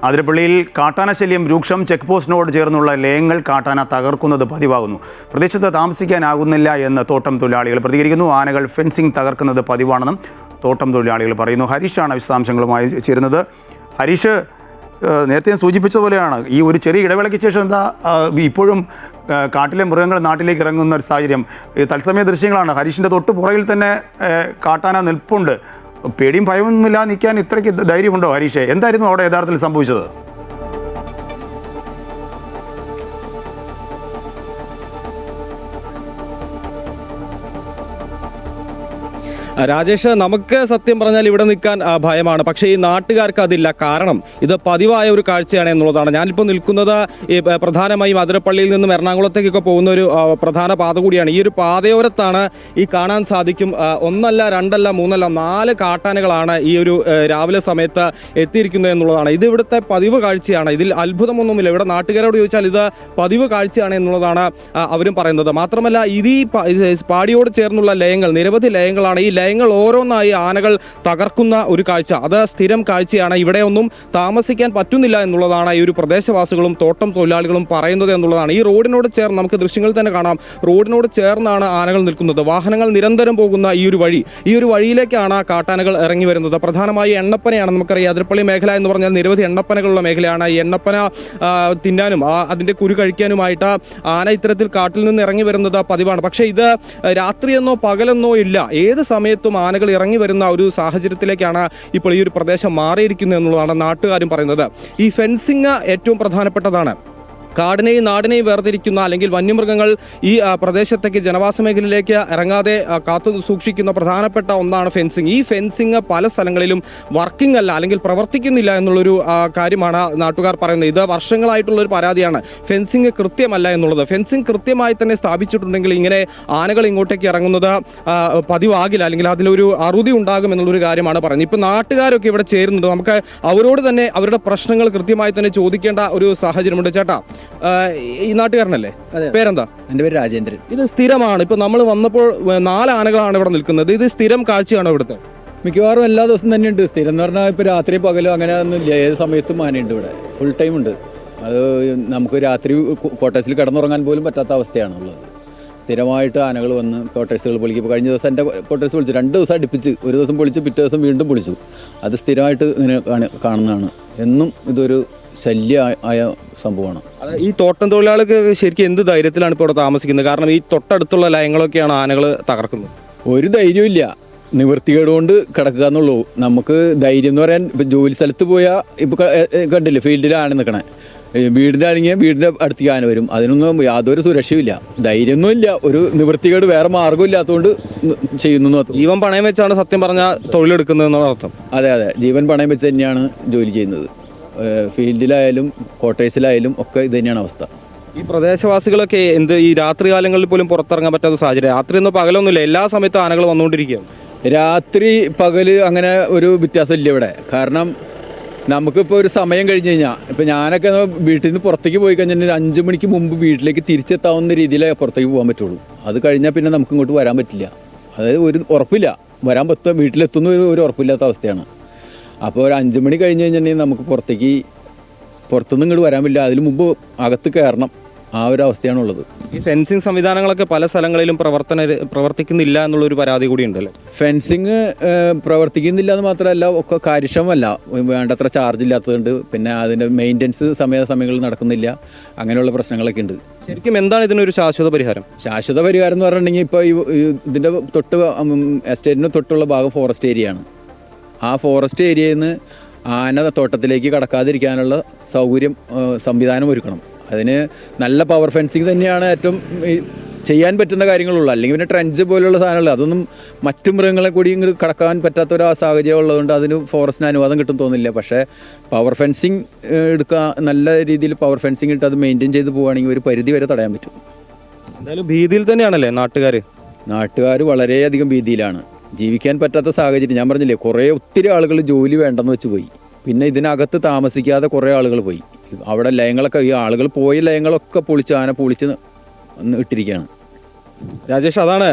S1: അതിരപ്പള്ളിയിൽ കാട്ടാന ശല്യം രൂക്ഷം. ചെക്ക് പോസ്റ്റിനോട് ചേർന്നുള്ള ലയങ്ങൾ കാട്ടാന തകർക്കുന്നത് പതിവാകുന്നു. പ്രദേശത്ത് താമസിക്കാനാകുന്നില്ല എന്ന് തോട്ടം തൊഴിലാളികൾ പ്രതികരിക്കുന്നു. ആനകൾ ഫെൻസിംഗ് തകർക്കുന്നത് പതിവാണെന്നും തോട്ടം തൊഴിലാളികൾ പറയുന്നു. ഹരീഷാണ് വിശദാംശങ്ങളുമായി ചേരുന്നത്. ഹരീഷ്, നേരത്തെ ഞാൻ സൂചിപ്പിച്ച പോലെയാണ് ഈ ഒരു ചെറിയ ഇടവേളയ്ക്ക് ശേഷം എന്താ ഇപ്പോഴും കാട്ടിലെ മൃഗങ്ങൾ നാട്ടിലേക്ക് ഇറങ്ങുന്ന ഒരു സാഹചര്യം. തത്സമയ ദൃശ്യങ്ങളാണ്. ഹരീഷിൻ്റെ തൊട്ട് പുറകിൽ തന്നെ കാട്ടാന നിൽപ്പുണ്ട്. പേടിയും ഭയമൊന്നുമില്ല നിൽക്കാൻ ഇത്രയ്ക്ക് ധൈര്യമുണ്ടോ ഹരീഷേ? എന്തായിരുന്നു അവിടെ യഥാർത്ഥത്തിൽ സംഭവിച്ചത്?
S5: രാജേഷ്, നമുക്ക് സത്യം പറഞ്ഞാൽ ഇവിടെ നിൽക്കാൻ ഭയമാണ്. പക്ഷേ ഈ നാട്ടുകാർക്ക് അതില്ല. കാരണം ഇത് പതിവായ ഒരു കാഴ്ചയാണ് എന്നുള്ളതാണ്. ഞാനിപ്പോൾ നിൽക്കുന്നത് ഈ പ്രധാനമായും അതിരപ്പള്ളിയിൽ നിന്നും എറണാകുളത്തേക്കൊക്കെ പോകുന്ന ഒരു പ്രധാന പാത കൂടിയാണ്. ഈ ഒരു പാതയോരത്താണ് ഈ കാണാൻ സാധിക്കും ഒന്നല്ല രണ്ടല്ല മൂന്നല്ല 4 കാട്ടാനകളാണ് ഈ ഒരു രാവിലെ സമയത്ത് എത്തിയിരിക്കുന്നത് എന്നുള്ളതാണ്. ഇത് ഇവിടുത്തെ പതിവ് കാഴ്ചയാണ്. ഇതിൽ അത്ഭുതമൊന്നുമില്ല. ഇവിടെ നാട്ടുകാരോട് ചോദിച്ചാൽ ഇത് പതിവ് കാഴ്ചയാണ് എന്നുള്ളതാണ് അവരും പറയുന്നത്. മാത്രമല്ല ഇത് ഈ പാടിയോട് ചേർന്നുള്ള ലയങ്ങൾ, നിരവധി ലയങ്ങളാണ്. ഈ ലയങ്ങൾ ഓരോന്നായി ആനകൾ തകർക്കുന്ന ഒരു കാഴ്ച, അത് സ്ഥിരം കാഴ്ചയാണ്. ഇവിടെ ഒന്നും താമസിക്കാൻ പറ്റുന്നില്ല എന്നുള്ളതാണ് ഈ ഒരു പ്രദേശവാസികളും തോട്ടം തൊഴിലാളികളും പറയുന്നത് എന്നുള്ളതാണ്. ഈ റോഡിനോട് ചേർന്ന് നമുക്ക് ദൃശ്യങ്ങൾ തന്നെ കാണാം. റോഡിനോട് ചേർന്നാണ് ആനകൾ നിൽക്കുന്നത്. വാഹനങ്ങൾ നിരന്തരം പോകുന്ന ഈ ഒരു വഴിയിലേക്കാണ് കാട്ടാനകൾ ഇറങ്ങി വരുന്നത്. പ്രധാനമായി എണ്ണപ്പനയാണ്. നമുക്കറിയാം അതിരപ്പള്ളി മേഖല എന്ന് പറഞ്ഞാൽ നിരവധി എണ്ണപ്പനകളുള്ള മേഖലയാണ്. ഈ എണ്ണപ്പന തിന്നാനും അതിൻ്റെ കുരു കഴിക്കാനുമായിട്ട് ആന ഇത്തരത്തിൽ കാട്ടിൽ നിന്ന് ഇറങ്ങി വരുന്നത് പതിവാണ്. പക്ഷേ ഇത് രാത്രിയെന്നോ പകലെന്നോ ഇല്ല, ഏത് സമയത്തും ആനകൾ ഇറങ്ങി വരുന്ന ഒരു സാഹചര്യത്തിലേക്കാണ് ഇപ്പോൾ ഈ ഒരു പ്രദേശം മാറിയിരിക്കുന്നത് എന്നുള്ളതാണ് നാട്ടുകാരും പറയുന്നത്. ഈ ഫെൻസിങ് ഏറ്റവും പ്രധാനപ്പെട്ടതാണ്. കാടിനെയും നാടിനെയും വേർതിരിക്കുന്ന അല്ലെങ്കിൽ വന്യമൃഗങ്ങൾ ഈ പ്രദേശത്തേക്ക് ജനവാസ മേഖലയിലേക്ക് ഇറങ്ങാതെ കാത്തു സൂക്ഷിക്കുന്ന പ്രധാനപ്പെട്ട ഒന്നാണ് ഫെൻസിങ്. ഈ ഫെൻസിങ് പല സ്ഥലങ്ങളിലും വർക്കിംഗ് അല്ല, അല്ലെങ്കിൽ പ്രവർത്തിക്കുന്നില്ല എന്നുള്ളൊരു കാര്യമാണ് നാട്ടുകാർ പറയുന്നത്. ഇത് വർഷങ്ങളായിട്ടുള്ളൊരു പരാതിയാണ്. ഫെൻസിങ് കൃത്യമല്ല എന്നുള്ളത്. ഫെൻസിങ് കൃത്യമായി തന്നെ സ്ഥാപിച്ചിട്ടുണ്ടെങ്കിൽ ഇങ്ങനെ ആനകൾ ഇങ്ങോട്ടേക്ക് ഇറങ്ങുന്നത് പതിവാകില്ല, അല്ലെങ്കിൽ അതിലൊരു അറുതി ഉണ്ടാകും എന്നുള്ളൊരു കാര്യമാണ് പറയുന്നത്. ഇപ്പോൾ നാട്ടുകാരൊക്കെ ഇവിടെ ചേരുന്നുണ്ട്. നമുക്ക് അവരോട് തന്നെ അവരുടെ പ്രശ്നങ്ങൾ കൃത്യമായി തന്നെ ചോദിക്കേണ്ട ഒരു സാഹചര്യമുണ്ട്. ചേട്ടാ, ഈ നാട്ടുകാരനല്ലേ? പേരെന്താ?
S6: എൻ്റെ പേര് രാജേന്ദ്രൻ.
S5: ഇത് സ്ഥിരമാണ്. ഇപ്പൊ നമ്മൾ വന്നപ്പോൾ 4 ആനകളാണ് ഇവിടെ നിൽക്കുന്നത്. ഇത് സ്ഥിരം കാഴ്ചയാണോ ഇവിടുത്തെ?
S6: മിക്കവാറും എല്ലാ ദിവസവും തന്നെ ഉണ്ട്. സ്ഥിരം എന്ന് പറഞ്ഞാൽ ഇപ്പോൾ രാത്രി പകലോ അങ്ങനെ ഒന്നുമില്ല, ഏത് സമയത്തും ആനയുണ്ട് ഇവിടെ, ഫുൾ ടൈം ഉണ്ട്. അത് നമുക്ക് രാത്രി ക്വാർട്ടേഴ്സിൽ കിടന്നുറങ്ങാൻ പോലും പറ്റാത്ത അവസ്ഥയാണുള്ളത്. സ്ഥിരമായിട്ട് ആനകൾ വന്ന് ക്വാർട്ടേഴ്സുകൾ പൊളിക്കും. ഇപ്പോൾ കഴിഞ്ഞ ദിവസം എൻ്റെ ക്വാർട്ടേഴ്സ് പൊളിച്ചു, 2 ദിവസം അടുപ്പിച്ച്, ഒരു ദിവസം പൊളിച്ചു, പിറ്റേ ദിവസം വീണ്ടും പൊളിച്ചു. അത് സ്ഥിരമായിട്ട് ഇങ്ങനെ കാണുന്നതാണ്. എന്നും ഇതൊരു ശല്യമായ സംഭവമാണ്.
S5: ഈ തോട്ടം തൊഴിലാളികൾക്ക് ശരിക്കും എന്ത് ധൈര്യത്തിലാണ് ഇപ്പോൾ ഇവിടെ താമസിക്കുന്നത്? കാരണം ഈ തൊട്ടടുത്തുള്ള ലയങ്ങളൊക്കെയാണ് ആനകൾ തകർക്കുന്നത്.
S6: ഒരു ധൈര്യമില്ല, നിവൃത്തികേട് കൊണ്ട് കിടക്കുക എന്നുള്ളൂ. നമുക്ക് ധൈര്യം എന്ന് പറയാൻ ഇപ്പം ജോലി സ്ഥലത്ത് പോയാൽ ഇപ്പോൾ കണ്ടില്ലേ ഫീൽഡിലാണ് നിൽക്കണേ, വീടിൻ്റെ ആണെങ്കിൽ വീടിൻ്റെ അടുത്തേക്ക് ആന വരും. അതിനൊന്നും യാതൊരു സുരക്ഷയുമില്ല, ധൈര്യമൊന്നും ഇല്ല. ഒരു നിവൃത്തികേട് വേറെ മാർഗ്ഗമില്ലാത്തതുകൊണ്ട് ചെയ്യുന്നു.
S5: ജീവൻ പണയം വെച്ചാണ് സത്യം പറഞ്ഞാൽ തൊഴിലെടുക്കുന്നത് എന്നുള്ള അർത്ഥം.
S6: അതെ, ജീവൻ പണയം വെച്ച് തന്നെയാണ് ജോലി ചെയ്യുന്നത്. ഫീൽഡിലായാലും ക്വാർട്ടേഴ്സിലായാലും ഒക്കെ ഇത് തന്നെയാണ് അവസ്ഥ.
S5: ഈ പ്രദേശവാസികളൊക്കെ ഈ രാത്രി കാലങ്ങളിൽ പോലും പുറത്തിറങ്ങാൻ പറ്റാത്ത സാഹചര്യം. രാത്രിയൊന്നും പകലൊന്നുമില്ല, എല്ലാ സമയത്തും ആനകൾ വന്നുകൊണ്ടിരിക്കുകയാണ്.
S6: രാത്രി പകൽ അങ്ങനെ ഒരു വ്യത്യാസമില്ല ഇവിടെ. കാരണം നമുക്കിപ്പോൾ ഒരു സമയം കഴിഞ്ഞ് കഴിഞ്ഞാൽ, ഇപ്പോൾ ഞാനൊക്കെ വീട്ടിൽ നിന്ന് പുറത്തേക്ക് പോയി കഴിഞ്ഞാൽ 5 മണിക്ക് മുമ്പ് വീട്ടിലേക്ക് തിരിച്ചെത്താവുന്ന രീതിയിലേ പുറത്തേക്ക് പോകാൻ പറ്റുള്ളൂ. അത് കഴിഞ്ഞാൽ പിന്നെ നമുക്ക് ഇങ്ങോട്ട് വരാൻ പറ്റില്ല. അതായത് ഒരു ഉറപ്പില്ല, വരാൻ പറ്റുക വീട്ടിലെത്തുന്ന ഒരു ഉറപ്പില്ലാത്ത അവസ്ഥയാണ്. അപ്പോൾ ഒരു 5 മണി കഴിഞ്ഞ് കഴിഞ്ഞിട്ടുണ്ടെങ്കിൽ നമുക്ക് പുറത്തുനിന്ന് ഇങ്ങോട്ട് വരാൻ പറ്റില്ല. അതിന് മുമ്പ് അകത്ത് കയറണം. ആ ഒരു അവസ്ഥയാണുള്ളത്.
S5: ഈ ഫെൻസിങ് സംവിധാനങ്ങളൊക്കെ പല സ്ഥലങ്ങളിലും പ്രവർത്തിക്കുന്നില്ല എന്നുള്ളൊരു പരാതി കൂടി ഉണ്ടല്ലേ?
S6: ഫെൻസിങ് പ്രവർത്തിക്കുന്നില്ല എന്ന് മാത്രമല്ല, ഒക്കെ കാര്യക്ഷമമല്ല, വേണ്ടത്ര ചാർജ് ഇല്ലാത്തതുണ്ട്. പിന്നെ അതിൻ്റെ മെയിൻ്റനൻസ് സമയങ്ങളിൽ നടക്കുന്നില്ല. അങ്ങനെയുള്ള പ്രശ്നങ്ങളൊക്കെ ഉണ്ട്.
S5: ശരിക്കും എന്താണ് ഇതിനൊരു ശാശ്വത പരിഹാരം?
S6: ശാശ്വത പരിഹാരം എന്ന് പറഞ്ഞിട്ടുണ്ടെങ്കിൽ ഇപ്പോൾ ഇതിൻ്റെ എസ്റ്റേറ്റിന് തൊട്ടുള്ള ഭാഗം ഫോറസ്റ്റ് ഏരിയയാണ്. ആ ഫോറസ്റ്റ് ഏരിയയിൽ നിന്ന് ആന തോട്ടത്തിലേക്ക് കടക്കാതിരിക്കാനുള്ള സംവിധാനം ഒരുക്കണം. അതിന് നല്ല പവർ ഫെൻസിങ് തന്നെയാണ് ഏറ്റവും ചെയ്യാൻ പറ്റുന്ന കാര്യങ്ങളുള്ളൂ. അല്ലെങ്കിൽ പിന്നെ ട്രെഞ്ച് പോലുള്ള സാധനങ്ങൾ, അതൊന്നും മറ്റു മൃഗങ്ങളെ കൂടി ഇങ്ങോട്ട് കടക്കാൻ പറ്റാത്ത ഒരു സാഹചര്യം ഉള്ളതുകൊണ്ട് അതിന് ഫോറസ്റ്റിന് അനുവാദം കിട്ടും തോന്നില്ല. പക്ഷേ പവർ ഫെൻസിങ് എടുക്കുക, നല്ല രീതിയിൽ പവർ ഫെൻസിങ് ഇട്ട് അത് മെയിൻറ്റെയിൻ ചെയ്ത് പോവുകയാണെങ്കിൽ ഒരു പരിധി വരെ തടയാൻ പറ്റും.
S5: എന്തായാലും ഭീതിയിൽ തന്നെയാണല്ലേ
S6: നാട്ടുകാർ വളരെയധികം ഭീതിയിലാണ്. ജീവിക്കാൻ പറ്റാത്ത സാഹചര്യം. ഞാൻ പറഞ്ഞില്ലേ, ഒത്തിരി ആളുകൾ ജോലി വേണ്ടെന്ന് വെച്ച് പോയി. പിന്നെ ഇതിനകത്ത് താമസിക്കാതെ കുറേ ആളുകൾ പോയി. അവിടെ ലയങ്ങളൊക്കെ, ഈ ആളുകൾ പോയ ലയങ്ങളൊക്കെ ആന പൊളിച്ച് ഇട്ടിരിക്കുകയാണ്.
S5: രാജേഷ്, അതാണ്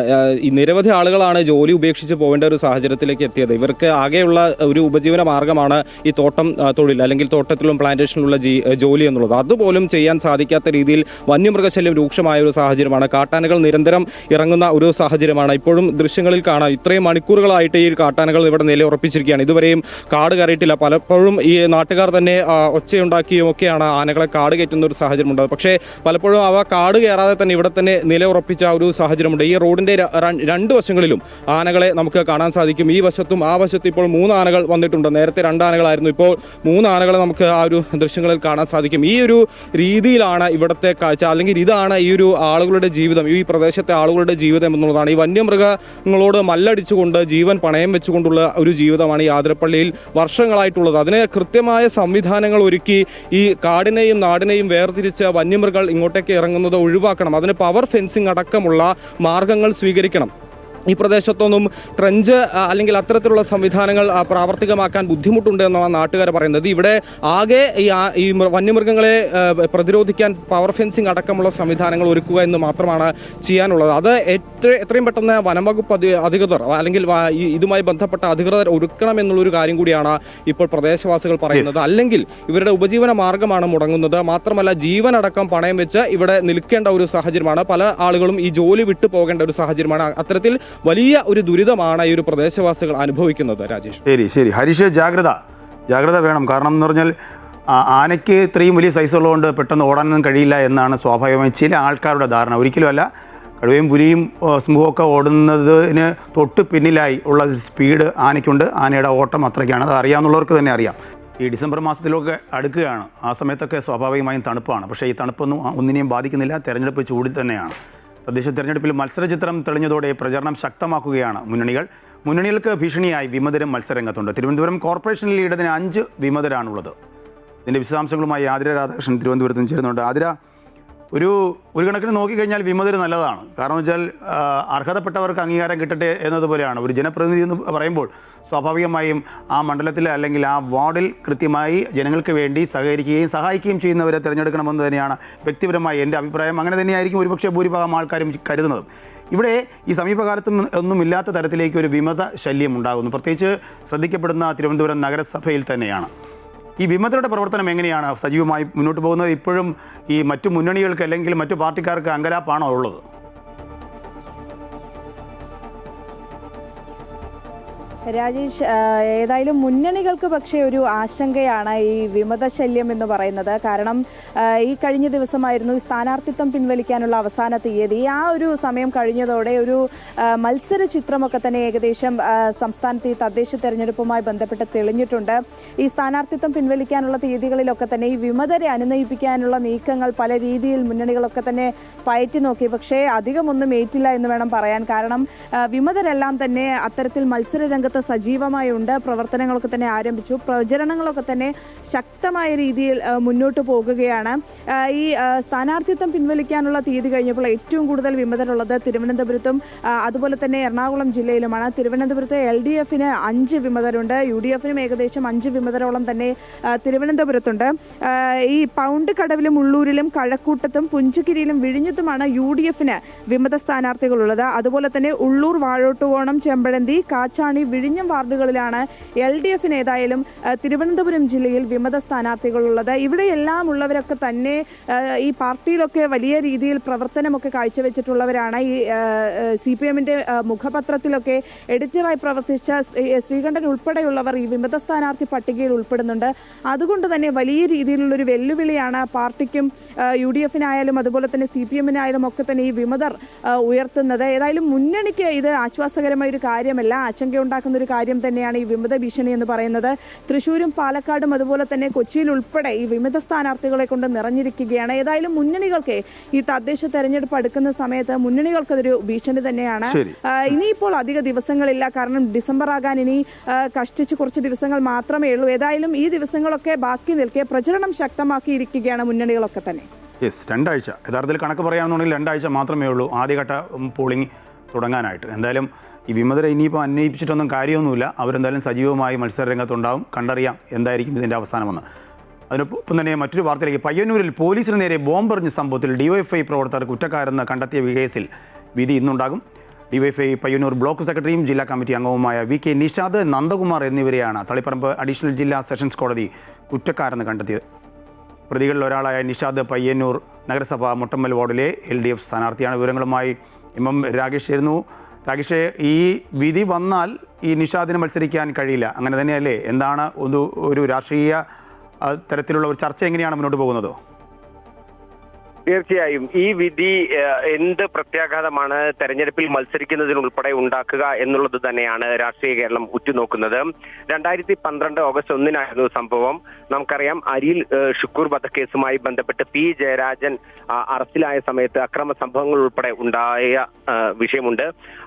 S5: ഈ നിരവധി ആളുകളാണ് ജോലി ഉപേക്ഷിച്ച് പോകേണ്ട ഒരു സാഹചര്യത്തിലേക്ക് എത്തിയത്. ഇവർക്ക് ആകെയുള്ള ഒരു ഉപജീവന മാർഗ്ഗമാണ് ഈ തോട്ടം തൊഴിൽ അല്ലെങ്കിൽ തോട്ടത്തിലും പ്ലാന്റേഷനിലുള്ള ജോലി എന്നുള്ളത്. അതുപോലും ചെയ്യാൻ സാധിക്കാത്ത രീതിയിൽ വന്യമൃഗശല്യം രൂക്ഷമായ ഒരു സാഹചര്യമാണ്. കാട്ടാനകൾ നിരന്തരം ഇറങ്ങുന്ന ഒരു സാഹചര്യമാണ്. ഇപ്പോഴും ദൃശ്യങ്ങളിൽ കാണാം, ഇത്രയും മണിക്കൂറുകളായിട്ട് ഈ കാട്ടാനകൾ ഇവിടെ നിലയുറപ്പിച്ചിരിക്കുകയാണ്. ഇതുവരെയും കാട് കയറിയിട്ടില്ല. പലപ്പോഴും ഈ നാട്ടുകാർ തന്നെ ഒച്ചയുണ്ടാക്കിയും ഒക്കെയാണ് ആനകളെ കാട് കയറ്റുന്ന ഒരു സാഹചര്യമുണ്ട്. പക്ഷേ പലപ്പോഴും അവ കാട് കയറാതെ തന്നെ ഇവിടെ തന്നെ നിലയുറപ്പിച്ച ഒരു സാഹചര്യമുണ്ട്. ഈ റോഡിൻ്റെ രണ്ട് വശങ്ങളിലും ആനകളെ നമുക്ക് കാണാൻ സാധിക്കും. ഈ വശത്തും ആ വശത്തും ഇപ്പോൾ 3 ആനകൾ വന്നിട്ടുണ്ട്. നേരത്തെ 2 ആനകളായിരുന്നു, ഇപ്പോൾ 3 ആനകളെ നമുക്ക് ആ ഒരു ദൃശ്യങ്ങളിൽ കാണാൻ സാധിക്കും. ഈ ഒരു രീതിയിലാണ് ഇവിടുത്തെ കാഴ്ച, അല്ലെങ്കിൽ ഇതാണ് ഈ ഒരു ആളുകളുടെ ജീവിതം, ഈ പ്രദേശത്തെ ആളുകളുടെ ജീവിതം എന്നുള്ളതാണ്. ഈ വന്യമൃഗങ്ങളോട് മല്ലടിച്ചുകൊണ്ട് ജീവൻ പണയം വെച്ചുകൊണ്ടുള്ള ഒരു ജീവിതമാണ് ഈ ആതിരപ്പള്ളിയിൽ വർഷങ്ങളായിട്ടുള്ളത്. അതിന് കൃത്യമായ സംവിധാനങ്ങൾ ഒരുക്കി ഈ കാടിനെയും നാടിനെയും വേർതിരിച്ച് വന്യമൃഗങ്ങൾ ഇങ്ങോട്ടേക്ക് ഇറങ്ങുന്നത് ഒഴിവാക്കണം. അതിന് പവർ ഫെൻസിംഗ് അടക്കമുള്ള മാർഗങ്ങൾ സ്വീകരിക്കണം. ഈ പ്രദേശത്തൊന്നും ട്രെഞ്ച് അല്ലെങ്കിൽ അത്തരത്തിലുള്ള സംവിധാനങ്ങൾ പ്രാവർത്തികമാക്കാൻ ബുദ്ധിമുട്ടുണ്ട് എന്നാണ് നാട്ടുകാർ പറയുന്നത്. ഇവിടെ ആകെ ഈ വന്യമൃഗങ്ങളെ പ്രതിരോധിക്കാൻ പവർ ഫെൻസിങ് അടക്കമുള്ള സംവിധാനങ്ങൾ ഒരുക്കുക എന്ന് മാത്രമാണ് ചെയ്യാനുള്ളത്. അത് എത്രയും പെട്ടെന്ന് വനംവകുപ്പ് അധികൃതർ അല്ലെങ്കിൽ ഇതുമായി ബന്ധപ്പെട്ട അധികൃതർ ഒരുക്കണം എന്നുള്ളൊരു കാര്യം കൂടിയാണ് ഇപ്പോൾ പ്രദേശവാസികൾ പറയുന്നത്. അല്ലെങ്കിൽ ഇവരുടെ ഉപജീവന മാർഗ്ഗമാണ് മുടങ്ങുന്നത്. മാത്രമല്ല ജീവനടക്കം പണയം വെച്ച് ഇവിടെ നിൽക്കേണ്ട ഒരു സാഹചര്യമാണ്. പല ആളുകളും ഈ ജോലി വിട്ടു പോകേണ്ട ഒരു സാഹചര്യമാണ്. അത്തരത്തിൽ വലിയ ഒരു ദുരിതമാണ് ഈ ഒരു പ്രദേശവാസികൾ അനുഭവിക്കുന്നത്. രാജേഷ്,
S1: ശരി ഹരീഷ്, ജാഗ്രത വേണം. കാരണം എന്ന് പറഞ്ഞാൽ ആനയ്ക്ക് ഇത്രയും വലിയ സൈസുള്ളതുകൊണ്ട് പെട്ടെന്ന് ഓടാനൊന്നും കഴിയില്ല എന്നാണ് സ്വാഭാവികമായും ചില ആൾക്കാരുടെ ധാരണ. ഒരിക്കലുമല്ല, കടുവയും പുലിയും സിംഹമൊക്കെ ഓടുന്നതിന് തൊട്ട് പിന്നിലായി ഉള്ള സ്പീഡ് ആനയ്ക്കുണ്ട്. ആനയുടെ ഓട്ടം അത്രയ്ക്കാണ്. അത് അറിയാവുന്നവർക്ക് തന്നെ അറിയാം. ഈ ഡിസംബർ മാസത്തിലൊക്കെ അടുക്കുകയാണ്. ആ സമയത്തൊക്കെ സ്വാഭാവികമായും തണുപ്പാണ്. പക്ഷേ ഈ തണുപ്പൊന്നും ഒന്നിനെയും ബാധിക്കുന്നില്ല. തെരഞ്ഞെടുപ്പ് ചൂടിൽ തന്നെയാണ്. തദ്ദേശ തെരഞ്ഞെടുപ്പിൽ മത്സരചിത്രം തെളിഞ്ഞതോടെ പ്രചരണം ശക്തമാക്കുകയാണ് മുന്നണികൾക്ക് ഭീഷണിയായി വിമതരും മത്സരരംഗത്തുണ്ട്. തിരുവനന്തപുരം കോർപ്പറേഷൻ ലീഡറിന് 5 വിമതരാണുള്ളത്. ഇതിൻ്റെ വിശദാംശങ്ങളുമായി ആതിര രാധാകൃഷ്ണൻ തിരുവനന്തപുരത്ത് നിന്ന് ചേരുന്നുണ്ട്. ആതിര, ഒരു കണക്കിന് നോക്കിക്കഴിഞ്ഞാൽ വിമതർ നല്ലതാണ്. കാരണം വെച്ചാൽ അർഹതപ്പെട്ടവർക്ക് അംഗീകാരം കിട്ടട്ടെ എന്നതുപോലെയാണ്. ഒരു ജനപ്രതിനിധി എന്ന് പറയുമ്പോൾ സ്വാഭാവികമായും ആ മണ്ഡലത്തിൽ അല്ലെങ്കിൽ ആ വാർഡിൽ കൃത്യമായി ജനങ്ങൾക്ക് വേണ്ടി സഹകരിക്കുകയും സഹായിക്കുകയും ചെയ്യുന്നവരെ തിരഞ്ഞെടുക്കണമെന്ന് തന്നെയാണ് വ്യക്തിപരമായി എൻ്റെ അഭിപ്രായം. അങ്ങനെ തന്നെയായിരിക്കും ഒരുപക്ഷെ ഭൂരിഭാഗം ആൾക്കാരും കരുതുന്നത്. ഇവിടെ ഈ സമീപകാലത്തും ഒന്നുമില്ലാത്ത തരത്തിലേക്ക് ഒരു വിമത ശല്യം ഉണ്ടാകുന്നു. പ്രത്യേകിച്ച് ശ്രദ്ധിക്കപ്പെടുന്ന തിരുവനന്തപുരം നഗരസഭയിൽ തന്നെയാണ്. ഈ വിമതരുടെ പ്രവർത്തനം എങ്ങനെയാണ് സജീവമായി മുന്നോട്ട് പോകുന്നത്? ഇപ്പോഴും ഈ മറ്റു മുന്നണികൾക്ക് അല്ലെങ്കിൽ മറ്റു പാർട്ടിക്കാർക്ക് അങ്കലാപ്പാണോ ഉള്ളത്?
S7: രാജേഷ്, ഏതായാലും മുന്നണികൾക്ക് പക്ഷേ ഒരു ആശങ്കയാണ് ഈ വിമതശല്യം എന്ന് പറയുന്നത്. കാരണം ഈ കഴിഞ്ഞ ദിവസമായിരുന്നു സ്ഥാനാർത്ഥിത്വം പിൻവലിക്കാനുള്ള അവസാന തീയതി. ആ ഒരു സമയം കഴിഞ്ഞതോടെ ഒരു മത്സര ചിത്രമൊക്കെ തന്നെ ഏകദേശം സംസ്ഥാനത്ത് ഈ തദ്ദേശ തെരഞ്ഞെടുപ്പുമായി ബന്ധപ്പെട്ട് തെളിഞ്ഞിട്ടുണ്ട്. ഈ സ്ഥാനാർത്ഥിത്വം പിൻവലിക്കാനുള്ള തീയതികളിലൊക്കെ തന്നെ ഈ വിമതരെ അനുനയിപ്പിക്കാനുള്ള നീക്കങ്ങൾ പല രീതിയിൽ മുന്നണികളൊക്കെ തന്നെ പയറ്റി നോക്കി. പക്ഷേ അധികമൊന്നും ഏറ്റില്ല എന്ന് വേണം പറയാൻ. കാരണം വിമതരെല്ലാം തന്നെ അത്തരത്തിൽ മത്സര സജീവമായി ഉണ്ട്. പ്രവർത്തനങ്ങളൊക്കെ തന്നെ ആരംഭിച്ചു. പ്രചരണങ്ങളൊക്കെ തന്നെ ശക്തമായ രീതിയിൽ മുന്നോട്ട് പോകുകയാണ്. ഈ സ്ഥാനാർത്ഥിത്വം പിൻവലിക്കാനുള്ള തീയതി കഴിഞ്ഞപ്പോൾ ഏറ്റവും കൂടുതൽ വിമതരുള്ളത് തിരുവനന്തപുരത്തും അതുപോലെ തന്നെ എറണാകുളം ജില്ലയിലുമാണ്. തിരുവനന്തപുരത്ത് LDFന് 5 വിമതരുണ്ട്. UDFനും ഏകദേശം 5 വിമതരോളം തന്നെ തിരുവനന്തപുരത്തുണ്ട്. ഈ പൗണ്ട് കടവിലും ഉള്ളൂരിലും കഴക്കൂട്ടത്തും പുഞ്ചക്കിരിയിലും വിഴിഞ്ഞത്തുമാണ് UDFന് വിമത സ്ഥാനാർത്ഥികളുള്ളത്. അതുപോലെ തന്നെ ഉള്ളൂർ, വാഴോട്ടുകോണം, ചെമ്പഴന്തി, കാച്ചാണി, വിഴിഞ്ഞം വാർഡുകളിലാണ് LDFന് ഏതായാലും തിരുവനന്തപുരം ജില്ലയിൽ വിമത സ്ഥാനാർത്ഥികളുള്ളത്. ഇവിടെയെല്ലാം ഉള്ളവരൊക്കെ തന്നെ ഈ പാർട്ടിയിലൊക്കെ വലിയ രീതിയിൽ പ്രവർത്തനമൊക്കെ കാഴ്ചവെച്ചിട്ടുള്ളവരാണ്. ഈ CPMന്റെ മുഖപത്രത്തിലൊക്കെ എഡിറ്ററായി പ്രവർത്തിച്ച ശ്രീകണ്ഠൻ ഉൾപ്പെടെയുള്ളവർ ഈ വിമത സ്ഥാനാർത്ഥി പട്ടികയിൽ ഉൾപ്പെടുന്നുണ്ട്. അതുകൊണ്ട് തന്നെ വലിയ രീതിയിലുള്ളൊരു വെല്ലുവിളിയാണ് പാർട്ടിക്കും UDFനായാലും അതുപോലെ തന്നെ CPMനായാലും ഒക്കെ തന്നെ ഈ വിമതർ ഉയർത്തുന്നത്. ഏതായാലും മുന്നണിക്ക് ഇത് ആശ്വാസകരമായ ഒരു കാര്യമല്ല, ആശങ്കയുണ്ടാക്കുന്ന ഒരു കാര്യം തന്നെയാണ് ഈ വിമത ഭീഷണി എന്ന് പറയുന്നത്. തൃശ്ശൂരും പാലക്കാടും അതുപോലെ തന്നെ കൊച്ചിയിൽ ഉൾപ്പെടെ ഈ വിമത സ്ഥാനാർത്ഥികളെ കൊണ്ട് നിറഞ്ഞിരിക്കുകയാണ്. ഏതായാലും മുന്നണികൾക്ക് ഈ തദ്ദേശ തെരഞ്ഞെടുപ്പ് അടുക്കുന്ന സമയത്ത് മുന്നണികൾക്കതൊരു ഭീഷണി തന്നെയാണ്. ഇനിയിപ്പോൾ അധിക ദിവസങ്ങളില്ല. കാരണം ഡിസംബർ ആകാൻ ഇനി കഷ്ടിച്ച് കുറച്ച് ദിവസങ്ങൾ മാത്രമേ ഉള്ളൂ. ഏതായാലും ഈ ദിവസങ്ങളൊക്കെ ബാക്കി നിൽക്കെ പ്രചരണം ശക്തമാക്കിയിരിക്കുകയാണ് മുന്നണികളൊക്കെ തന്നെ.
S1: 2 ആഴ്ച യഥാർത്ഥത്തിൽ കണക്ക് പറയാമെന്നുണ്ടെങ്കിൽ 2 ആഴ്ച മാത്രമേ ഉള്ളൂ ആദ്യഘട്ട പോളിംഗ് തുടങ്ങാനായിട്ട്. എന്തായാലും ഈ വിമതരെ ഇനിയിപ്പോൾ അന്വയിപ്പിച്ചിട്ടൊന്നും കാര്യമൊന്നുമില്ല. അവരെന്തായാലും സജീവമായി മത്സരരംഗത്തുണ്ടാവും. കണ്ടറിയാം എന്തായിരിക്കും ഇതിൻ്റെ അവസാനമെന്ന്. അതിനൊപ്പം തന്നെ മറ്റൊരു വാർത്തയിലേക്ക്. പയ്യന്നൂരിൽ പോലീസിന് നേരെ ബോംബെറിഞ്ഞ സംഭവത്തിൽ DYFI പ്രവർത്തകർ കുറ്റക്കാരെന്ന് കണ്ടെത്തിയ കേസിൽ വിധി ഇന്നുണ്ടാകും. ഡിവൈഎഫ്ഐ പയ്യന്നൂർ ബ്ലോക്ക് സെക്രട്ടറിയും ജില്ലാ കമ്മിറ്റി അംഗവുമായ VK നിഷാദ്, നന്ദകുമാർ എന്നിവരെയാണ് തളിപ്പറമ്പ് അഡീഷണൽ ജില്ലാ സെഷൻസ് കോടതി കുറ്റക്കാരെന്ന് കണ്ടെത്തിയത്. പ്രതികളിൽ ഒരാളായ നിഷാദ് പയ്യന്നൂർ നഗരസഭ മുട്ടമ്മൽ വാർഡിലെ LDF സ്ഥാനാർത്ഥിയാണ്. വിവരങ്ങളുമായി എം രാകേഷ് ചേരുന്നു. രാകേഷ്, ഈ വിധി വന്നാൽ ഈ നിഷാദിന് മത്സരിക്കാൻ കഴിയില്ല, അങ്ങനെ തന്നെയല്ലേ? എന്താണ് ഒരു രാഷ്ട്രീയ തരത്തിലുള്ള ഒരു ചർച്ച എങ്ങനെയാണ് മുന്നോട്ട് പോകുന്നത്?
S8: തീർച്ചയായും ഈ വിധി എന്ത് പ്രത്യാഘാതമാണ് തെരഞ്ഞെടുപ്പിൽ മത്സരിക്കുന്നതിനുൾപ്പെടെ ഉണ്ടാക്കുക എന്നുള്ളത് തന്നെയാണ് രാഷ്ട്രീയ കേരളം ഉറ്റുനോക്കുന്നത്. 2012 ഓഗസ്റ്റ് 1 സംഭവം. നമുക്കറിയാം, അരിയിൽ ഷുക്കൂർ വധക്കേസുമായി ബന്ധപ്പെട്ട് P. ജയരാജൻ അറസ്റ്റിലായ സമയത്ത് അക്രമ സംഭവങ്ങൾ ഉൾപ്പെടെ ഉണ്ടായ വിഷയമുണ്ട്.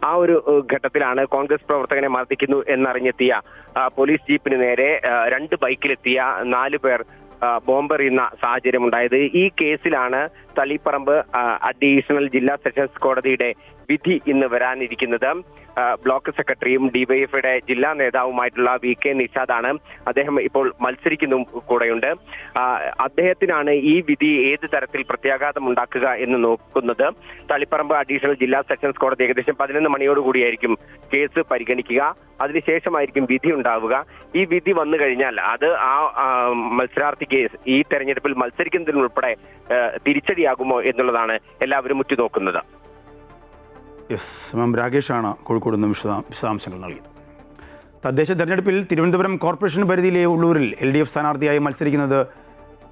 S8: ആ ഒരു ഘട്ടത്തിലാണ് കോൺഗ്രസ് പ്രവർത്തകനെ മർദ്ദിക്കുന്നു എന്നറിഞ്ഞെത്തിയ പോലീസ് ജീപ്പിന് നേരെ 2 ബൈക്കിലെത്തിയ 4 പേർ ബോംബെറിയുന്ന സാഹചര്യം ഉണ്ടായത്. ഈ കേസിലാണ് തളിപ്പറമ്പ് അഡീഷണൽ ജില്ലാ സെഷൻസ് കോടതിയുടെ വിധി ഇന്ന് വരാനിരിക്കുന്നത്. ബ്ലോക്ക് സെക്രട്ടറിയും ഡിവൈഎഫ്ഐയുടെ ജില്ലാ നേതാവുമായിട്ടുള്ള VK നിഷാദാണ്. അദ്ദേഹം ഇപ്പോൾ മത്സരിക്കുന്നതും കൂടെയുണ്ട്. അദ്ദേഹത്തിനാണ് ഈ വിധി ഏത് തരത്തിൽ പ്രത്യാഘാതം ഉണ്ടാക്കുക എന്ന് നോക്കുന്നത്. തളിപ്പറമ്പ് അഡീഷണൽ ജില്ലാ സെഷൻസ് കോടതി ഏകദേശം 11 മണിയോടുകൂടിയായിരിക്കും കേസ് പരിഗണിക്കുക. അതിനുശേഷമായിരിക്കും വിധി ഉണ്ടാവുക. ഈ വിധി വന്നു കഴിഞ്ഞാൽ അത് ആ മത്സരാർത്ഥിക്ക് ഈ തെരഞ്ഞെടുപ്പിൽ മത്സരിക്കുന്നതിനുൾപ്പെടെ തിരിച്ചടിയാകുമോ എന്നുള്ളതാണ് എല്ലാവരും ഉറ്റുനോക്കുന്നത്.
S1: രാകേഷാണ് കോഴിക്കോട് നിന്ന് വിശദാംശങ്ങൾ നൽകിയത്. തദ്ദേശ തെരഞ്ഞെടുപ്പിൽ തിരുവനന്തപുരം കോർപ്പറേഷൻ പരിധിയിലെ ഉള്ളൂരിൽ LDF സ്ഥാനാർത്ഥിയായി മത്സരിക്കുന്നത്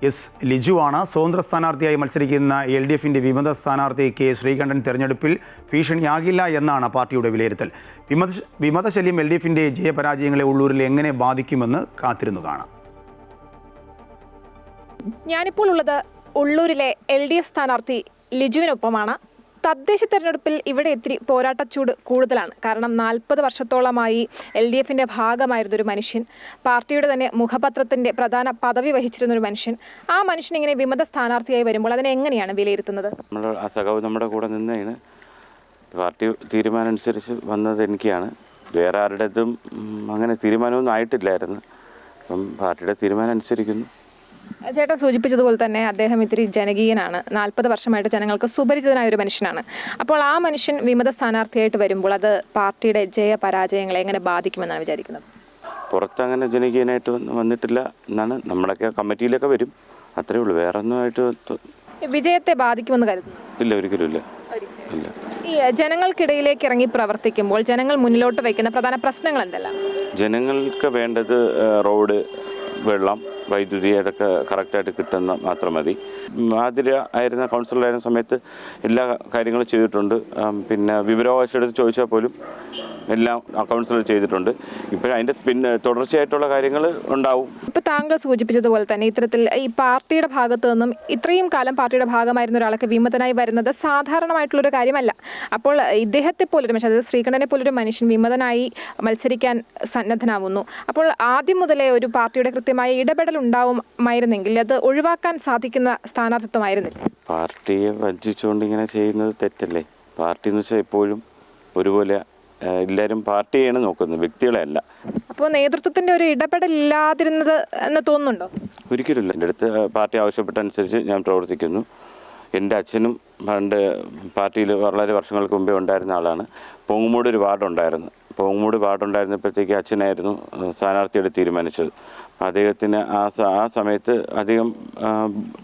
S1: S. ലിജു ആണ്. സ്വതന്ത്ര സ്ഥാനാർത്ഥിയായി മത്സരിക്കുന്ന LDFിൻ്റെ വിമത സ്ഥാനാർത്ഥി K. ശ്രീകണ്ഠൻ തെരഞ്ഞെടുപ്പിൽ ഭീഷണിയാകില്ല എന്നാണ് പാർട്ടിയുടെ വിലയിരുത്തൽ. വിമതശല്യം LDFിൻ്റെ ജയപരാജയങ്ങളെ ഉള്ളൂരിൽ എങ്ങനെ ബാധിക്കുമെന്ന് കാത്തിരുന്നു കാണാം.
S9: ഞാനിപ്പോൾ ഉള്ളത് ഉള്ളൂരിലെ LDF സ്ഥാനാർത്ഥി ലിജുവിനൊപ്പമാണ്. തദ്ദേശ തെരഞ്ഞെടുപ്പിൽ ഇവിടെ ഇത്തിരി പോരാട്ടച്ചൂട് കൂടുതലാണ്. കാരണം 40 വർഷത്തോളമായി LDFിൻ്റെ ഭാഗമായിരുന്നൊരു മനുഷ്യൻ, പാർട്ടിയുടെ തന്നെ മുഖപത്രത്തിൻ്റെ പ്രധാന പദവി വഹിച്ചിരുന്നൊരു മനുഷ്യൻ, ആ മനുഷ്യൻ ഇങ്ങനെ വിമത സ്ഥാനാർത്ഥിയായി വരുമ്പോൾ അതിനെ എങ്ങനെയാണ് വിലയിരുത്തുന്നത്?
S10: ആ സഖാവ് നമ്മുടെ കൂടെ നിന്നതിന് പാർട്ടി തീരുമാനം അനുസരിച്ച് വന്നത് എനിക്കാണ്. വേറെ ആരുടേതും അങ്ങനെ തീരുമാനമൊന്നും ആയിട്ടില്ലായിരുന്നു. അപ്പം പാർട്ടിയുടെ തീരുമാനം അനുസരിക്കുന്നു.
S9: ചേട്ടൻ സൂചിപ്പിച്ചതുപോലെ തന്നെ അദ്ദേഹം ഇത്തിരി ജനകീയനാണ്. 40 വർഷമായിട്ട് ജനങ്ങൾക്ക് സുപരിചിതനായ ഒരു മനുഷ്യനാണ്. അപ്പോൾ ആ മനുഷ്യൻ വിമത സ്ഥാനാർത്ഥിയായിട്ട് വരുമ്പോൾ അത് പാർട്ടിയുടെ ജയപരാജയങ്ങളെ എങ്ങനെ ബാധിക്കുമെന്നാണ് വിചാരിക്കുന്നത്?
S10: പുറത്തങ്ങനെ ജനകീയനായിട്ട് വന്നിട്ടില്ല എന്നാണ്. നമ്മുടെയൊക്കെ കമ്മിറ്റിയിലൊക്കെ വരും, അത്രേ ഉള്ളൂ. വേറെ ഒന്നുമായിട്ട്
S9: വിജയത്തെ ബാധിക്കുമെന്ന് കരുതുന്നു?
S10: ഇല്ല, ഒരിക്കലും ഇല്ല. ഇല്ല.
S9: ഈ ജനങ്ങൾക്കിടയിലേക്ക് ഇറങ്ങി പ്രവർത്തിക്കുമ്പോൾ ജനങ്ങൾ മുന്നിലോട്ട് വയ്ക്കുന്ന പ്രധാന പ്രശ്നങ്ങൾ എന്തെല്ലാം?
S10: ജനങ്ങൾക്ക് വേണ്ടത് റോഡ്, വെള്ളം, വൈദ്യുതി, അതൊക്കെ കറക്റ്റായിട്ട് കിട്ടുന്ന മാത്രം മതി. ആതിര ആയിരുന്ന കൗൺസിലറായിരുന്ന സമയത്ത് എല്ലാ കാര്യങ്ങളും ചെയ്തിട്ടുണ്ട്. പിന്നെ വിവരാവകാശം എടുത്ത് ചോദിച്ചാൽ പോലും എല്ലാം ആ കൗൺസിലർ ചെയ്തിട്ടുണ്ട്. ഇപ്പോൾ അതിൻ്റെ പിന്നെ തുടർച്ചയായിട്ടുള്ള കാര്യങ്ങൾ ഉണ്ടാവും.
S9: ഇപ്പോൾ താങ്കൾ സൂചിപ്പിച്ചതുപോലെ തന്നെ ഇത്തരത്തിൽ ഈ പാർട്ടിയുടെ ഭാഗത്തു നിന്നും ഇത്രയും കാലം പാർട്ടിയുടെ ഭാഗമായിരുന്ന ഒരാൾക്ക് വിമതനായി വരുന്നത് സാധാരണമായിട്ടുള്ളൊരു കാര്യമല്ല. അപ്പോൾ ഇദ്ദേഹത്തെ പോലൊരു മനുഷ്യൻ, അതായത് ശ്രീകണ്ഠനെ പോലൊരു മനുഷ്യൻ വിമതനായി മത്സരിക്കാൻ സന്നദ്ധനാവുന്നു. അപ്പോൾ ആദ്യം മുതലേ ഒരു പാർട്ടിയുടെ കൃത്യമായ ഇടപെടൽ ഉണ്ടാവുമായിരുന്നെങ്കിൽ അത് ഒഴിവാക്കാൻ സാധിക്കുന്ന സ്ഥാനാർത്ഥിത്വമായിരുന്നില്ല.
S10: പാർട്ടിയെ വഞ്ചിച്ചുകൊണ്ട് ഇങ്ങനെ ചെയ്യുന്നത് തെറ്റല്ലേ? പാർട്ടി എന്ന് വെച്ചാൽ എപ്പോഴും ഒരുപോലെ എല്ലാവരും പാർട്ടിയാണ് നോക്കുന്നത്, വ്യക്തികളെ അല്ല.
S9: അപ്പോൾ നേതൃത്വത്തിൻ്റെ ഒരു ഇടപെടൽ ഇല്ലാതിരുന്നത് എന്ന് തോന്നുന്നുണ്ടോ?
S10: ഒരിക്കലുമില്ല. എൻ്റെ അടുത്ത് പാർട്ടി ആവശ്യപ്പെട്ട അനുസരിച്ച് ഞാൻ പ്രവർത്തിക്കുന്നു. എൻ്റെ അച്ഛനും പണ്ട് പാർട്ടിയിൽ വളരെ വർഷങ്ങൾക്ക് മുമ്പേ ഉണ്ടായിരുന്ന ആളാണ്. പൊങ്ങുമൂട് ഒരു വാർഡുണ്ടായിരുന്നു. പൊങ്ങുമൂട് വാർഡുണ്ടായിരുന്നപ്പോഴത്തേക്ക് അച്ഛനായിരുന്നു സ്ഥാനാർത്ഥിയുടെ തീരുമാനിച്ചത്. അദ്ദേഹത്തിന് ആ സമയത്ത് അധികം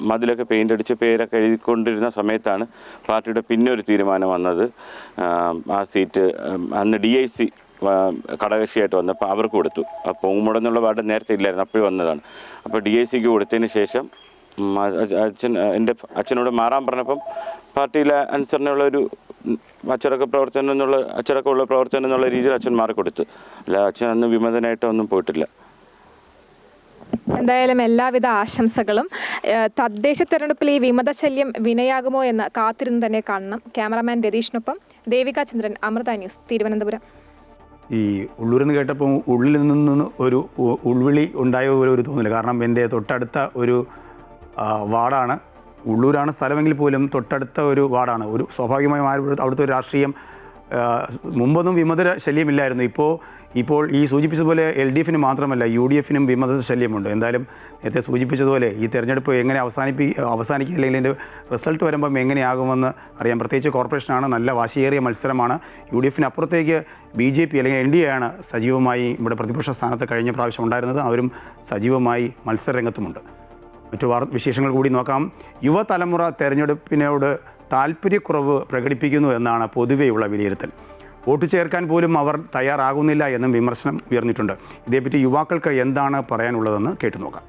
S10: മതിലൊക്കെ പെയിൻ്റ് അടിച്ച് പേരൊക്കെ എഴുതിക്കൊണ്ടിരുന്ന സമയത്താണ് പാർട്ടിയുടെ പിന്നെ ഒരു തീരുമാനം വന്നത്. ആ സീറ്റ് അന്ന് DIC ഘടകകക്ഷിയായിട്ട് വന്നപ്പോൾ അവർക്ക് കൊടുത്തു. ആ പൊങ്ങുമൂടെന്നുള്ള വാർഡ് നേരത്തെ ഇല്ലായിരുന്നു, അപ്പോഴും വന്നതാണ്. അപ്പോൾ DICക്ക് കൊടുത്തതിന് ശേഷം എൻ്റെ അച്ഛനോട് മാറാൻ പറഞ്ഞപ്പം പാർട്ടിയിലെ അനുസരണയുള്ള ഒരു അച്ചടക്ക പ്രവർത്തനം എന്നുള്ള അച്ചടക്കമുള്ള പ്രവർത്തനം എന്നുള്ള രീതിയിൽ അച്ഛൻ മാറിക്കൊടുത്തു. അല്ല, അച്ഛൻ അന്ന് വിമതനായിട്ടൊന്നും പോയിട്ടില്ല.
S9: എന്തായാലും എല്ലാവിധ ആശംസകളും. തദ്ദേശ തെരഞ്ഞെടുപ്പിൽ ഈ വിമതശല്യം വിനയാകുമോ എന്ന് കാത്തിരുന്ന് തന്നെ കാണണം. ക്യാമറാമാൻ രതീഷിനൊപ്പം ദേവിക ചന്ദ്രൻ, അമൃത ന്യൂസ്, തിരുവനന്തപുരം.
S1: ഈ ഉള്ളൂരെന്ന് കേട്ടപ്പോൾ ഉള്ളിൽ നിന്ന് ഒരു ഉൾവിളി ഉണ്ടായ ഒരു തോന്നില്ല. കാരണം എൻ്റെ തൊട്ടടുത്ത ഒരു വാർഡാണ്, ഉള്ളൂരാണ് സ്ഥലമെങ്കിൽ പോലും തൊട്ടടുത്ത ഒരു വാർഡാണ്. ഒരു സ്വാഭാവികമായും അവിടുത്തെ ഒരു രാഷ്ട്രീയം മുമ്പൊന്നും വിമത ശല്യമില്ലായിരുന്നു. ഇപ്പോൾ ഈ സൂചിപ്പിച്ചതുപോലെ LDFന് മാത്രമല്ല UDFനും വിമത ശല്യമുണ്ട്. എന്തായാലും നേരത്തെ സൂചിപ്പിച്ചതുപോലെ ഈ തെരഞ്ഞെടുപ്പ് എങ്ങനെ അവസാനിക്കുക അല്ലെങ്കിൽ ഇതിൻ്റെ റിസൾട്ട് വരുമ്പം എങ്ങനെയാകുമെന്ന് അറിയാം. പ്രത്യേകിച്ച് കോർപ്പറേഷനാണ്, നല്ല വാശിയേറിയ മത്സരമാണ്. UDFന് അപ്പുറത്തേക്ക് BJP അല്ലെങ്കിൽ NDA ആണ് സജീവമായി ഇവിടെ പ്രതിപക്ഷ സ്ഥാനത്ത് കഴിഞ്ഞ പ്രാവശ്യം ഉണ്ടായിരുന്നത്. അവരും സജീവമായി മത്സരരംഗത്തുമുണ്ട്. മറ്റു വിശേഷങ്ങൾ കൂടി നോക്കാം. യുവതലമുറ തെരഞ്ഞെടുപ്പിനോട് താല്പര്യക്കുറവ് പ്രകടിപ്പിക്കുന്നു എന്നാണ് പൊതുവെയുള്ള വിലയിരുത്തൽ. വോട്ട് ചേർക്കാൻ പോലും അവർ തയ്യാറാകുന്നില്ല എന്നും വിമർശനം ഉയർന്നിട്ടുണ്ട്. ഇതേപ്പറ്റി യുവാക്കൾക്ക് എന്താണ് പറയാനുള്ളതെന്ന് കേട്ടുനോക്കാം.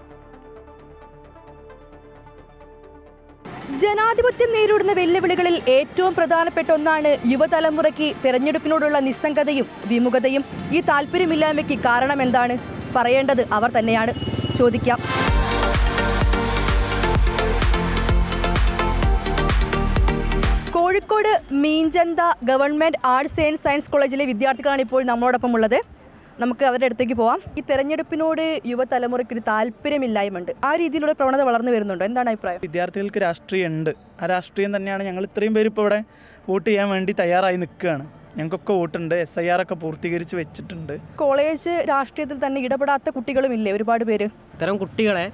S11: ജനാധിപത്യം നേരിടുന്ന വെല്ലുവിളികളിൽ ഏറ്റവും പ്രധാനപ്പെട്ട ഒന്നാണ് യുവതലമുറയ്ക്ക് തെരഞ്ഞെടുപ്പിനോടുള്ള നിസ്സംഗതയും വിമുഖതയും. ഈ താല്പര്യമില്ലായ്മയ്ക്ക് കാരണം എന്താണ്? പറയേണ്ടത് അവർ തന്നെയാണ്. ചോദിക്കാം. കോഴിക്കോട് മീഞ്ചന്ത ഗവൺമെൻറ് ആർട്സ് ആൻഡ് സയൻസ് കോളേജിലെ വിദ്യാർത്ഥികളാണ് ഇപ്പോൾ നമ്മളോടൊപ്പം ഉള്ളത്. നമുക്ക് അവരുടെ അടുത്തേക്ക് പോവാം. ഈ തെരഞ്ഞെടുപ്പിനോട് യുവതലമുറയ്ക്ക് ഒരു താല്പര്യമില്ലായ്മയുണ്ട്. ആ രീതിയിലുള്ള പ്രവണത വളർന്നു വരുന്നുണ്ടോ? എന്താണ് അഭിപ്രായം?
S12: വിദ്യാർത്ഥികൾക്ക് രാഷ്ട്രീയം ഉണ്ട്. ആ രാഷ്ട്രീയം തന്നെയാണ് ഞങ്ങൾ ഇത്രയും പേര് ഇപ്പോൾ ഇവിടെ വോട്ട് ചെയ്യാൻ വേണ്ടി തയ്യാറായി നിൽക്കുകയാണ്. ഞങ്ങൾക്കൊക്കെ വോട്ടുണ്ട്. SIR ഒക്കെ പൂർത്തീകരിച്ച് വെച്ചിട്ടുണ്ട്.
S11: കോളേജ് രാഷ്ട്രീയത്തിൽ തന്നെ ഇടപെടാത്ത കുട്ടികളും ഇല്ലേ ഒരുപാട് പേര്?
S13: ഇത്തരം കുട്ടികളെ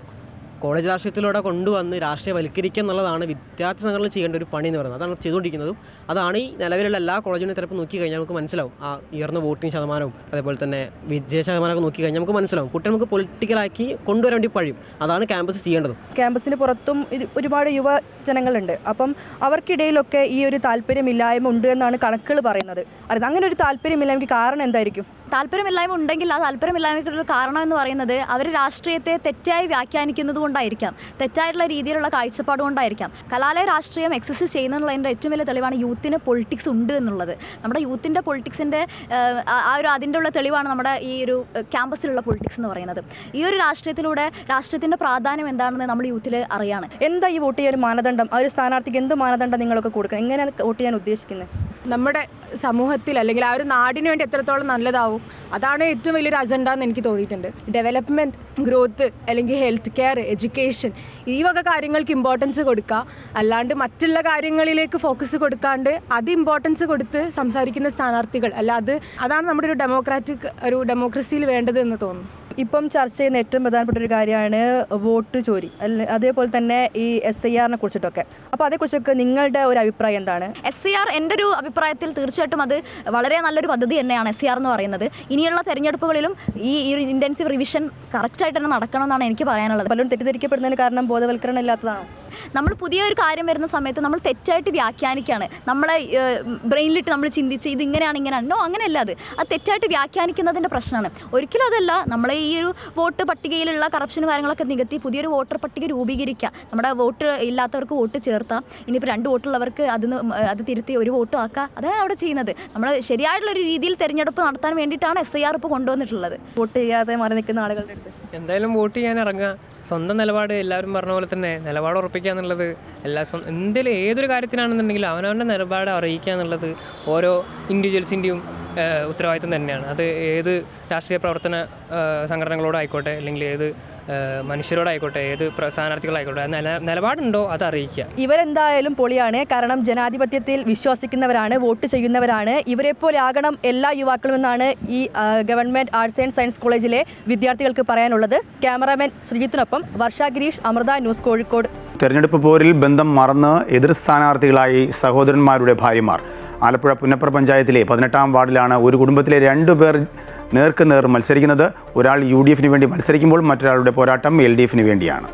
S13: കോളേജ് രാഷ്ട്രീയത്തിലൂടെ കൊണ്ടുവന്ന് രാഷ്ട്രീയവൽക്കരിക്കുക എന്നുള്ളതാണ് വിദ്യാർത്ഥി സംഘടന ചെയ്യേണ്ട ഒരു പണി എന്ന് പറയുന്നത്. അതാണ് ചെയ്തുകൊണ്ടിരിക്കുന്നതും. അതാണ് ഈ നിലവിലുള്ള എല്ലാ കോളേജിനും തിരപ്പ് നോക്കി കഴിഞ്ഞാൽ നമുക്ക് മനസ്സിലാവും. ആ ഉയർന്ന വോട്ടിംഗ് ശതമാനവും അതേപോലെ തന്നെ വിജയ ശതമാനമൊക്കെ നോക്കി കഴിഞ്ഞാൽ നമുക്ക് മനസ്സിലാവും. കുട്ടികൾ നമുക്ക് പൊളിറ്റിക്കലാക്കി കൊണ്ടുവരാൻ വേണ്ടി കഴിയും. അതാണ് ക്യാമ്പസ് ചെയ്യേണ്ടത്.
S11: ക്യാമ്പസിന് പുറത്തും ഒരുപാട് യുവജനങ്ങളുണ്ട്. അപ്പം അവർക്കിടയിലൊക്കെ ഈ ഒരു താല്പര്യമില്ലായ്മ ഉണ്ട് എന്നാണ് കണക്കുകൾ പറയുന്നത്. അങ്ങനെ ഒരു താല്പര്യമില്ലായ്മയ്ക്ക് കാരണം എന്തായിരിക്കും?
S14: താല്പര്യമില്ലായ്മ ഉണ്ടെങ്കിൽ ആ താല്പര്യമില്ലായ്മയ്ക്കുള്ള കാരണം എന്ന് പറയുന്നത് അവർ രാഷ്ട്രീയത്തെ തെറ്റായി വ്യാഖ്യാനിക്കുന്നത് കൊണ്ടായിരിക്കാം, തെറ്റായിട്ടുള്ള രീതിയിലുള്ള കാഴ്ചപ്പാട് കൊണ്ടായിരിക്കാം. കലാലയ രാഷ്ട്രീയം എക്സസ് ചെയ്യുന്നതിൻ്റെ ഏറ്റവും വലിയ തെളിവാണ് യൂത്തിന് പൊളിറ്റിക്സ് ഉണ്ട് എന്നുള്ളത്. നമ്മുടെ യൂത്തിൻ്റെ പൊളിറ്റിക്സിൻ്റെ അതിൻ്റെ ഉള്ള തെളിവാണ് നമ്മുടെ ഈ ഒരു ക്യാമ്പസിലുള്ള പൊളിറ്റിക്സ് എന്ന് പറയുന്നത്. ഈ ഒരു രാഷ്ട്രീയത്തിലൂടെ രാഷ്ട്രീയത്തിൻ്റെ പ്രാധാന്യം എന്താണെന്ന് നമ്മൾ യൂത്തിൽ അറിയാണ്.
S11: എന്താ ഈ വോട്ട് ചെയ്യാൻ ഒരു മാനദണ്ഡം? ആ ഒരു സ്ഥാനാർത്ഥിക്ക് എന്ത് മാനദണ്ഡം നിങ്ങളൊക്കെ കൊടുക്കുക? എങ്ങനെയാണ് വോട്ട് ചെയ്യാൻ ഉദ്ദേശിക്കുന്നത്?
S9: നമ്മുടെ സമൂഹത്തിൽ അല്ലെങ്കിൽ ആ ഒരു നാടിന് വേണ്ടി എത്രത്തോളം നല്ലതാവും, അതാണ് ഏറ്റവും വലിയൊരു അജണ്ട എന്ന് എനിക്ക് തോന്നിയിട്ടുണ്ട്. ഡെവലപ്മെൻറ്റ്, ഗ്രോത്ത്, അല്ലെങ്കിൽ ഹെൽത്ത് കെയർ, എഡ്യൂക്കേഷൻ, ഈ വക കാര്യങ്ങൾക്ക് ഇമ്പോർട്ടൻസ് കൊടുക്കുക. അല്ലാണ്ട് മറ്റുള്ള കാര്യങ്ങളിലേക്ക് ഫോക്കസ് കൊടുക്കാണ്ട് അത് ഇമ്പോർട്ടൻസ് കൊടുത്ത് സംസാരിക്കുന്ന സ്ഥാനാർത്ഥികൾ അല്ല, അതാണ് നമ്മുടെ ഒരു ഡെമോക്രസിയിൽ വേണ്ടത് എന്ന് തോന്നുന്നു.
S11: ഇപ്പം ചർച്ച ചെയ്യുന്ന ഏറ്റവും പ്രധാനപ്പെട്ട ഒരു കാര്യമാണ് വോട്ട് ചോരി, അതേപോലെ തന്നെ ഈ SIR കുറിച്ചിട്ടൊക്കെ. അപ്പോൾ അതേക്കുറിച്ചൊക്കെ നിങ്ങളുടെ ഒരു അഭിപ്രായം എന്താണ്?
S14: SIR എൻ്റെ ഒരു അഭിപ്രായത്തിൽ തീർച്ചയായിട്ടും അത് വളരെ നല്ലൊരു പദ്ധതി തന്നെയാണ് SIR എന്ന് പറയുന്നത്. ഇനിയുള്ള തെരഞ്ഞെടുപ്പുകളിലും ഈ ഒരു ഇൻറ്റൻസീവ് റിവിഷൻ കറക്റ്റായിട്ട് തന്നെ നടക്കണമെന്നാണ് എനിക്ക് പറയാനുള്ളത്.
S11: പലരും തെറ്റിദ്ധരിക്കപ്പെടുന്നതിന് കാരണം ബോധവൽക്കരണം ഇല്ലാത്തതാണോ?
S14: നമ്മൾ പുതിയൊരു കാര്യം വരുന്ന സമയത്ത് നമ്മൾ തെറ്റായിട്ട് വ്യാഖ്യാനിക്കുകയാണ്. നമ്മളെ ബ്രെയിനിലിട്ട് നമ്മൾ ചിന്തിച്ച് ഇതിങ്ങനെയാണ് നോ, അങ്ങനെയല്ല. അത് തെറ്റായിട്ട് വ്യാഖ്യാനിക്കുന്നതിൻ്റെ പ്രശ്നമാണ്. ഒരിക്കലും അതല്ല. നമ്മളെ ഈ ഒരു വോട്ട് പട്ടികയിലുള്ള കറപ്ഷനും കാര്യങ്ങളൊക്കെ നികത്തി പുതിയൊരു വോട്ടർ പട്ടിക രൂപീകരിക്കുക. നമ്മുടെ വോട്ട് ഇല്ലാത്തവർക്ക് വോട്ട് ചേർത്താം. ഇനിയിപ്പോൾ 2 വോട്ടുള്ളവർക്ക് അത് തിരുത്തി 1 വോട്ട് ആക്കുക. അതാണ് അവിടെ ചെയ്യുന്നത്. നമ്മൾ ശരിയായിട്ടുള്ളൊരു രീതിയിൽ തെരഞ്ഞെടുപ്പ് നടത്താൻ വേണ്ടിയിട്ടാണ് SIR ഇപ്പോൾ കൊണ്ടുവന്നിട്ടുള്ളത്.
S11: വോട്ട് ചെയ്യാതെ മാറി നിൽക്കുന്ന ആളുകളുടെ അടുത്ത്
S13: എന്തായാലും വോട്ട് ചെയ്യാൻ ഇറങ്ങുക. സ്വന്തം നിലപാട് എല്ലാവരും പറഞ്ഞ പോലെ തന്നെ നിലപാട് ഉറപ്പിക്കുക എന്നുള്ളത് എന്തെങ്കിലും ഏതൊരു കാര്യത്തിനാണെന്നുണ്ടെങ്കിലും അവനവൻ്റെ നിലപാട് അറിയിക്കുക എന്നുള്ളത് ഓരോ ഇൻഡിവിജ്വൽസിൻ്റെയും ഉത്തരവാദിത്തം തന്നെയാണ്. അത് ഏത് രാഷ്ട്രീയ പ്രവർത്തന സംഘടനകളോടായിക്കോട്ടെ, അല്ലെങ്കിൽ ഏത് മനുഷ്യരോടായിക്കോട്ടെ, ഏത് സ്ഥാനാർത്ഥികളായിക്കോട്ടെ, നിലപാടുണ്ടോ അത് അറിയിക്കുക.
S11: ഇവരെന്തായാലും പൊളിയാണ്. കാരണം ജനാധിപത്യത്തിൽ വിശ്വസിക്കുന്നവരാണ്, വോട്ട് ചെയ്യുന്നവരാണ്. ഇവരെപ്പോലെ ആകണം എല്ലാ യുവാക്കളും എന്നാണ് ഈ ഗവൺമെൻറ് ആർട്സ് ആൻഡ് സയൻസ് കോളേജിലെ വിദ്യാർത്ഥികൾക്ക് പറയാനുള്ളത്. ക്യാമറാമാൻ ശ്രീജിത്തിനൊപ്പം വർഷ ഗിരീഷ്, അമൃത ന്യൂസ്, കോഴിക്കോട്.
S1: തെരഞ്ഞെടുപ്പ് പോരിൽ ബന്ധം മറന്ന് എതിർ സ്ഥാനാർത്ഥികളായി സഹോദരന്മാരുടെ ഭാര്യമാർ. ആലപ്പുഴ പുന്നപ്ര പഞ്ചായത്തിലെ 18-ാം വാർഡിലാണ് ഒരു കുടുംബത്തിലെ 2 പേർ നേർക്കുനേർ മത്സരിക്കുന്നത്. ഒരാൾ UDFന് വേണ്ടി മത്സരിക്കുമ്പോൾ മറ്റൊരാളുടെ പോരാട്ടം LDFന് വേണ്ടിയാണ്.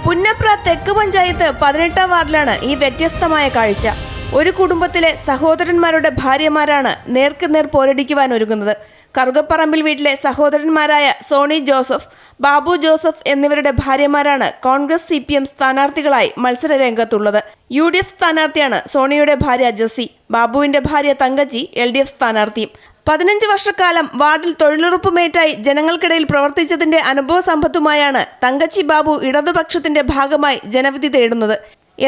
S15: പുന്നപ്ര തെക്ക് പഞ്ചായത്ത് 18-ാം വാർഡിലാണ് ഈ വ്യത്യസ്തമായ കാഴ്ച. ഒരു കുടുംബത്തിലെ സഹോദരന്മാരുടെ ഭാര്യമാരാണ് നേർക്കുനേർ പോരടിക്കുവാൻ ഒരുങ്ങുന്നത്. കറുകപ്പറമ്പിൽ വീട്ടിലെ സഹോദരന്മാരായ സോണി ജോസഫ്, ബാബു ജോസഫ് എന്നിവരുടെ ഭാര്യമാരാണ് കോൺഗ്രസ് CPM സ്ഥാനാർത്ഥികളായി മത്സര രംഗത്തുള്ളത്. UDF സ്ഥാനാർത്ഥിയാണ് സോണിയുടെ ഭാര്യ ജസി. ബാബുവിന്റെ ഭാര്യ തങ്കച്ചി LDF സ്ഥാനാർത്ഥിയും. 15 വർഷക്കാലം വാർഡിൽ തൊഴിലുറപ്പുമേറ്റായി ജനങ്ങൾക്കിടയിൽ പ്രവർത്തിച്ചതിന്റെ അനുഭവ സമ്പത്തുമായാണ് തങ്കച്ചി ബാബു ഇടതുപക്ഷത്തിന്റെ ഭാഗമായി ജനവിധി തേടുന്നത്.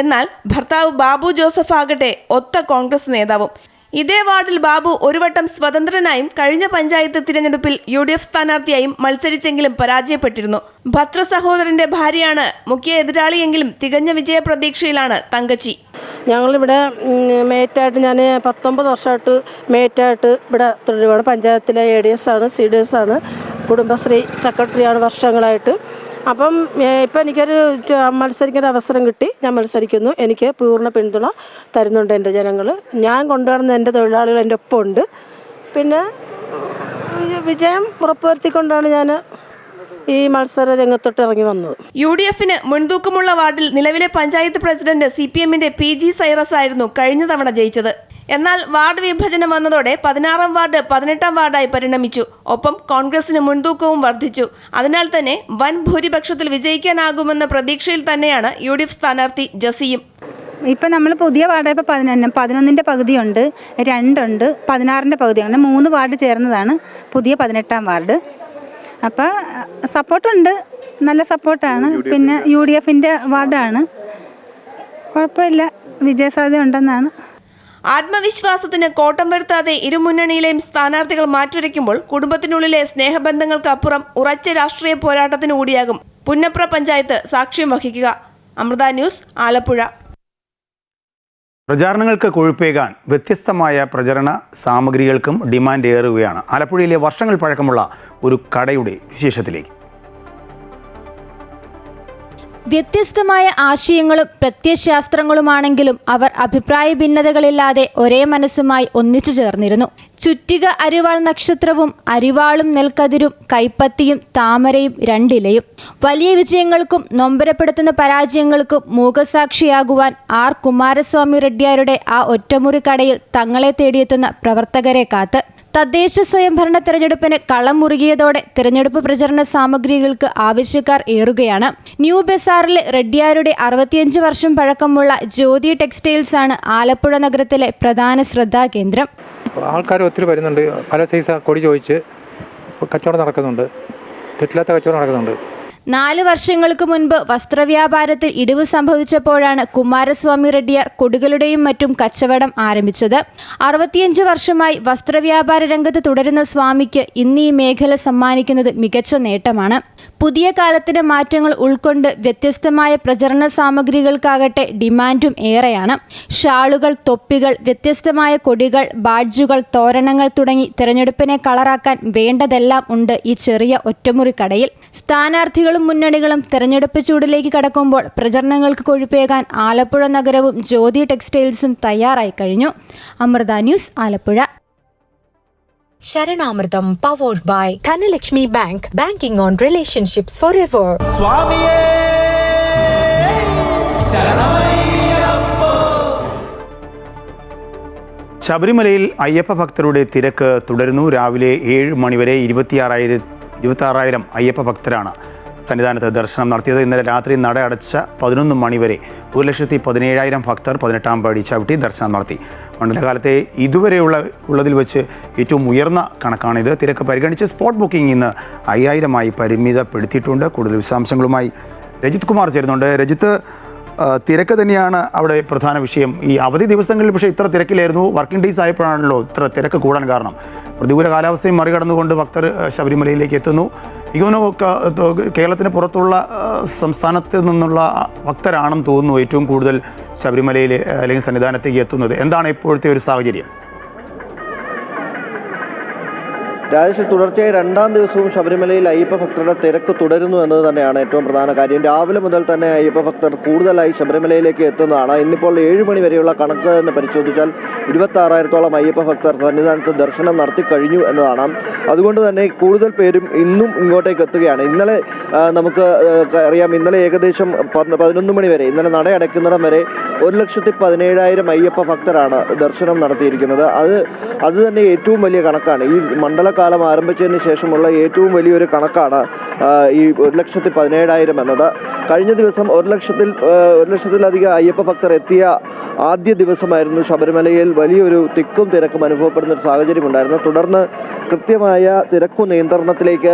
S15: എന്നാൽ ഭർത്താവ് ബാബു ജോസഫ് ആകട്ടെ ഒത്ത കോൺഗ്രസ് നേതാവും. ഇതേ വാർഡിൽ ബാബു ഒരു വട്ടം സ്വതന്ത്രനായും കഴിഞ്ഞ പഞ്ചായത്ത് തിരഞ്ഞെടുപ്പിൽ UDF സ്ഥാനാർത്ഥിയായും മത്സരിച്ചെങ്കിലും പരാജയപ്പെട്ടിരുന്നു. ഭദ്ര സഹോദരന്റെ ഭാര്യയാണ് മുഖ്യ എതിരാളിയെങ്കിലും തികഞ്ഞ വിജയ പ്രതീക്ഷയിലാണ് തങ്കച്ചി.
S16: ഞങ്ങളിവിടെ മേറ്റായിട്ട് ഞാൻ 19 വർഷമായിട്ട് മേറ്റായിട്ട് ഇവിടെ തുടരുകയാണ്. പഞ്ചായത്തിലെ ADS ആണ്, CDS ആണ്, കുടുംബശ്രീ സെക്രട്ടറിയാണ് വർഷങ്ങളായിട്ട്. അപ്പം ഇപ്പം എനിക്കൊരു മത്സരിക്കുന്ന അവസരം കിട്ടി, ഞാൻ മത്സരിക്കുന്നു. എനിക്ക് പൂർണ്ണ പിന്തുണ തരുന്നുണ്ട് എൻ്റെ ജനങ്ങൾ. ഞാൻ കൊണ്ടുവരുന്ന എൻ്റെ തൊഴിലാളികൾ എൻ്റെ ഒപ്പം ഉണ്ട്. പിന്നെ വിജയം ഉറപ്പുവരുത്തിക്കൊണ്ടാണ് ഞാൻ ഈ മത്സര രംഗത്തോട്ട് ഇറങ്ങി വന്നത്.
S15: UDFന് മുൻതൂക്കമുള്ള വാർഡിൽ നിലവിലെ പഞ്ചായത്ത് പ്രസിഡന്റ് CPMന്റെ PG സൈറസ് ആയിരുന്നു കഴിഞ്ഞ തവണ ജയിച്ചത്. എന്നാൽ വാർഡ് വിഭജനം വന്നതോടെ 16ാം വാർഡ് 18ാം വാർഡായി പരിണമിച്ചു. ഒപ്പം കോൺഗ്രസിന് മുൻതൂക്കവും വർദ്ധിച്ചു. അതിനാൽ തന്നെ വൻ ഭൂരിപക്ഷത്തിൽ വിജയിക്കാനാകുമെന്ന പ്രതീക്ഷയിൽ തന്നെയാണ് UDF സ്ഥാനാർത്ഥി ജസിയും.
S17: ഇപ്പം നമ്മൾ പുതിയ വാർഡ് ഇപ്പോൾ 11ന്റെ പകുതിയുണ്ട്, 2 ഉണ്ട്, 16ന്റെ പകുതിയുണ്ട്, 3 വാർഡ് ചേർന്നതാണ് പുതിയ 18ാം വാർഡ്. അപ്പോൾ സപ്പോർട്ടുണ്ട്, നല്ല സപ്പോർട്ടാണ്. പിന്നെ UDFന്റെ വാർഡാണ്, കുഴപ്പമില്ല, വിജയസാധ്യത ഉണ്ടെന്നാണ്.
S15: ആത്മവിശ്വാസത്തിന് കോട്ടം വരുത്താതെ ഇരുമുന്നണിയിലെയും സ്ഥാനാർത്ഥികൾ മാറ്റുരയ്ക്കുമ്പോൾ കുടുംബത്തിനുള്ളിലെ സ്നേഹബന്ധങ്ങൾക്ക് അപ്പുറം ഉറച്ച രാഷ്ട്രീയ പോരാട്ടത്തിന് കൂടിയാകും പുന്നപ്ര പഞ്ചായത്ത് സാക്ഷ്യം വഹിക്കുക. അമൃത ന്യൂസ്, ആലപ്പുഴ.
S1: പ്രചാരണങ്ങൾക്ക് കൊഴുപ്പേകാൻ വ്യത്യസ്തമായ പ്രചരണ സാമഗ്രികൾക്കും ഡിമാൻഡ് ഏറുകയാണ്. ആലപ്പുഴയിലെ വർഷങ്ങൾ പഴക്കമുള്ള ഒരു കടയുടെ വിശേഷത്തിലേക്ക്.
S18: വ്യത്യസ്തമായ ആശയങ്ങളും പ്രത്യയശാസ്ത്രങ്ങളുമാണെങ്കിലും അവർ അഭിപ്രായ ഭിന്നതകളില്ലാതെ ഒരേ മനസ്സുമായി ഒന്നിച്ചു ചേർന്നിരുന്നു. ചുറ്റിക അരിവാൾ നക്ഷത്രവും അരിവാളും നെൽക്കതിരും കൈപ്പത്തിയും താമരയും 2 ഇലയും. വലിയ വിജയങ്ങൾക്കും നൊമ്പരപ്പെടുത്തുന്ന പരാജയങ്ങൾക്കും മൂകസാക്ഷിയാകുവാൻ R. കുമാരസ്വാമി റെഡ്ഡിയാരുടെ ആ ഒറ്റമുറി കടയിൽ തങ്ങളെ തേടിയെത്തുന്ന പ്രവർത്തകരെ കാത്ത്. തദ്ദേശ സ്വയംഭരണ തെരഞ്ഞെടുപ്പിന് കളം മുറുകിയതോടെ തെരഞ്ഞെടുപ്പ് പ്രചരണ സാമഗ്രികൾക്ക് ആവശ്യക്കാർ ഏറുകയാണ്. ന്യൂ ബസാറിലെ റെഡ്ഡിയാരുടെ 65 വർഷം പഴക്കമുള്ള ജ്യോതി ടെക്സ്റ്റൈൽസ് ആണ് ആലപ്പുഴ നഗരത്തിലെ പ്രധാന ശ്രദ്ധാകേന്ദ്രം.
S19: ആൾക്കാർ ഒത്തിരി വരുന്നുണ്ട്. പല സൈസ് കൊടി ചോദിച്ച് കച്ചവടം നടക്കുന്നുണ്ട്, തെറ്റില്ലാത്ത കച്ചവടം നടക്കുന്നുണ്ട്.
S18: 4 വർഷങ്ങൾക്ക് മുൻപ് വസ്ത്രവ്യാപാരത്തിൽ ഇടിവ് സംഭവിച്ചപ്പോഴാണ് കുമാരസ്വാമി റെഡ്ഡിയാർ കൊടികളുടെയും മറ്റും കച്ചവടം ആരംഭിച്ചത്. 65 വർഷമായി വസ്ത്രവ്യാപാര രംഗത്ത് തുടരുന്ന സ്വാമിക്ക് ഇന്ന് ഈ മേഖല സമ്മാനിക്കുന്നത് മികച്ച നേട്ടമാണ്. പുതിയ കാലത്തിന്റെ മാറ്റങ്ങൾ ഉൾക്കൊണ്ട് വ്യത്യസ്തമായ പ്രചരണ സാമഗ്രികൾക്കാകട്ടെ ഡിമാൻഡും ഏറെയാണ്. ഷാളുകൾ, തൊപ്പികൾ, വ്യത്യസ്തമായ കൊടികൾ, ബാഡ്ജുകൾ, തോരണങ്ങൾ തുടങ്ങി തെരഞ്ഞെടുപ്പിനെ കളറാക്കാൻ വേണ്ടതെല്ലാം ഉണ്ട് ഈ ചെറിയ ഒറ്റമുറി കടയിൽ. സ്ഥാനാർത്ഥികളും മുന്നണികളും തെരഞ്ഞെടുപ്പ് ചൂടിലേക്ക് കടക്കുമ്പോൾ പ്രചരണങ്ങൾക്ക് കൊഴുപ്പേകാൻ ആലപ്പുഴ നഗരവും ജ്യോതി ടെക്സ്റ്റൈൽസും തയ്യാറായി കഴിഞ്ഞു. Amrita News, Alappuzha.
S20: Saranamritham powered by Dhanlaxmi Bank. Banking on relationships forever.
S1: ശബരിമലയിൽ അയ്യപ്പ ഭക്തരുടെ തിരക്ക് തുടരുന്നു. രാവിലെ 7 മണിവരെ 26,000 അയ്യപ്പ ഭക്തരാണ് സന്നിധാനത്ത് ദർശനം നടത്തിയത്. ഇന്നലെ രാത്രി നട അടച്ച 11 മണിവരെ 1,17,000 ഭക്തർ 18ാം പടി ചവിട്ടി ദർശനം നടത്തി. മണ്ഡലകാലത്തെ ഇതുവരെയുള്ളതിൽ വെച്ച് ഏറ്റവും ഉയർന്ന കണക്കാണിത്. തിരക്ക് പരിഗണിച്ച് സ്പോട്ട് ബുക്കിംഗ് ഇന്ന് 5,000 പരിമിതപ്പെടുത്തിയിട്ടുണ്ട്. കൂടുതൽ വിശദാംശങ്ങളുമായി രജിത് കുമാർ ചേരുന്നുണ്ട്. രജിത്ത്, തിരക്ക് തന്നെയാണ് അവിടെ പ്രധാന വിഷയം. ഈ അവധി ദിവസങ്ങളിൽ പക്ഷേ ഇത്ര തിരക്കിലായിരുന്നു. വർക്കിംഗ് ഡേയ്സ് ആയപ്പോഴാണല്ലോ ഇത്ര തിരക്ക് കൂടാൻ കാരണം. പ്രതികൂല കാലാവസ്ഥയും മറികടന്നുകൊണ്ട് ഭക്തർ ശബരിമലയിലേക്ക് എത്തുന്നു. എനിക്ക് തോന്നുന്നു കേരളത്തിന് പുറത്തുള്ള സംസ്ഥാനത്ത് നിന്നുള്ള ഭക്തരാണെന്ന് തോന്നുന്നു ഏറ്റവും കൂടുതൽ ശബരിമലയിൽ അല്ലെങ്കിൽ സന്നിധാനത്തേക്ക് എത്തുന്നത്. എന്താണ് ഇപ്പോഴത്തെ ഒരു സാഹചര്യം?
S21: രാജേഷ്, തുടർച്ചയായി 2ാം ദിവസവും ശബരിമലയിൽ അയ്യപ്പ ഭക്തരുടെ തിരക്ക് തുടരുന്നു എന്നത് തന്നെയാണ് ഏറ്റവും പ്രധാന കാര്യം. രാവിലെ മുതൽ തന്നെ അയ്യപ്പ ഭക്തർ കൂടുതലായി ശബരിമലയിലേക്ക് എത്തുന്നതാണ്. ഇന്നിപ്പോൾ 7 മണി വരെയുള്ള കണക്ക് തന്നെ പരിശോധിച്ചാൽ 26,000-ഓളം അയ്യപ്പ ഭക്തർ സന്നിധാനത്ത് ദർശനം നടത്തി കഴിഞ്ഞു എന്നതാണ്. അതുകൊണ്ട് തന്നെ കൂടുതൽ പേരും ഇന്നും ഇങ്ങോട്ടേക്ക് എത്തുകയാണ്. ഇന്നലെ നമുക്ക് അറിയാം, ഇന്നലെ ഏകദേശം 11 മണി വരെ, ഇന്നലെ നട അടയ്ക്കുന്നിടം വരെ 1,17,000 അയ്യപ്പ ഭക്തരാണ് ദർശനം നടത്തിയിരിക്കുന്നത്. അത് തന്നെ ഏറ്റവും വലിയ കണക്കാണ്. ഈ മണ്ഡല കാലം ആരംഭിച്ചതിന് ശേഷമുള്ള ഏറ്റവും വലിയൊരു കണക്കാണ് ഈ 1,17,000 എന്നത്. കഴിഞ്ഞ ദിവസം 1,00,000-ലധികം അയ്യപ്പ ഭക്തർ എത്തിയ ആദ്യ ദിവസമായിരുന്നു ശബരിമലയിൽ വലിയൊരു തിക്കും തിരക്കും അനുഭവപ്പെടുന്ന ഒരു സാഹചര്യം ഉണ്ടായിരുന്നു. തുടർന്ന് കൃത്യമായ തിരക്കു നിയന്ത്രണത്തിലേക്ക്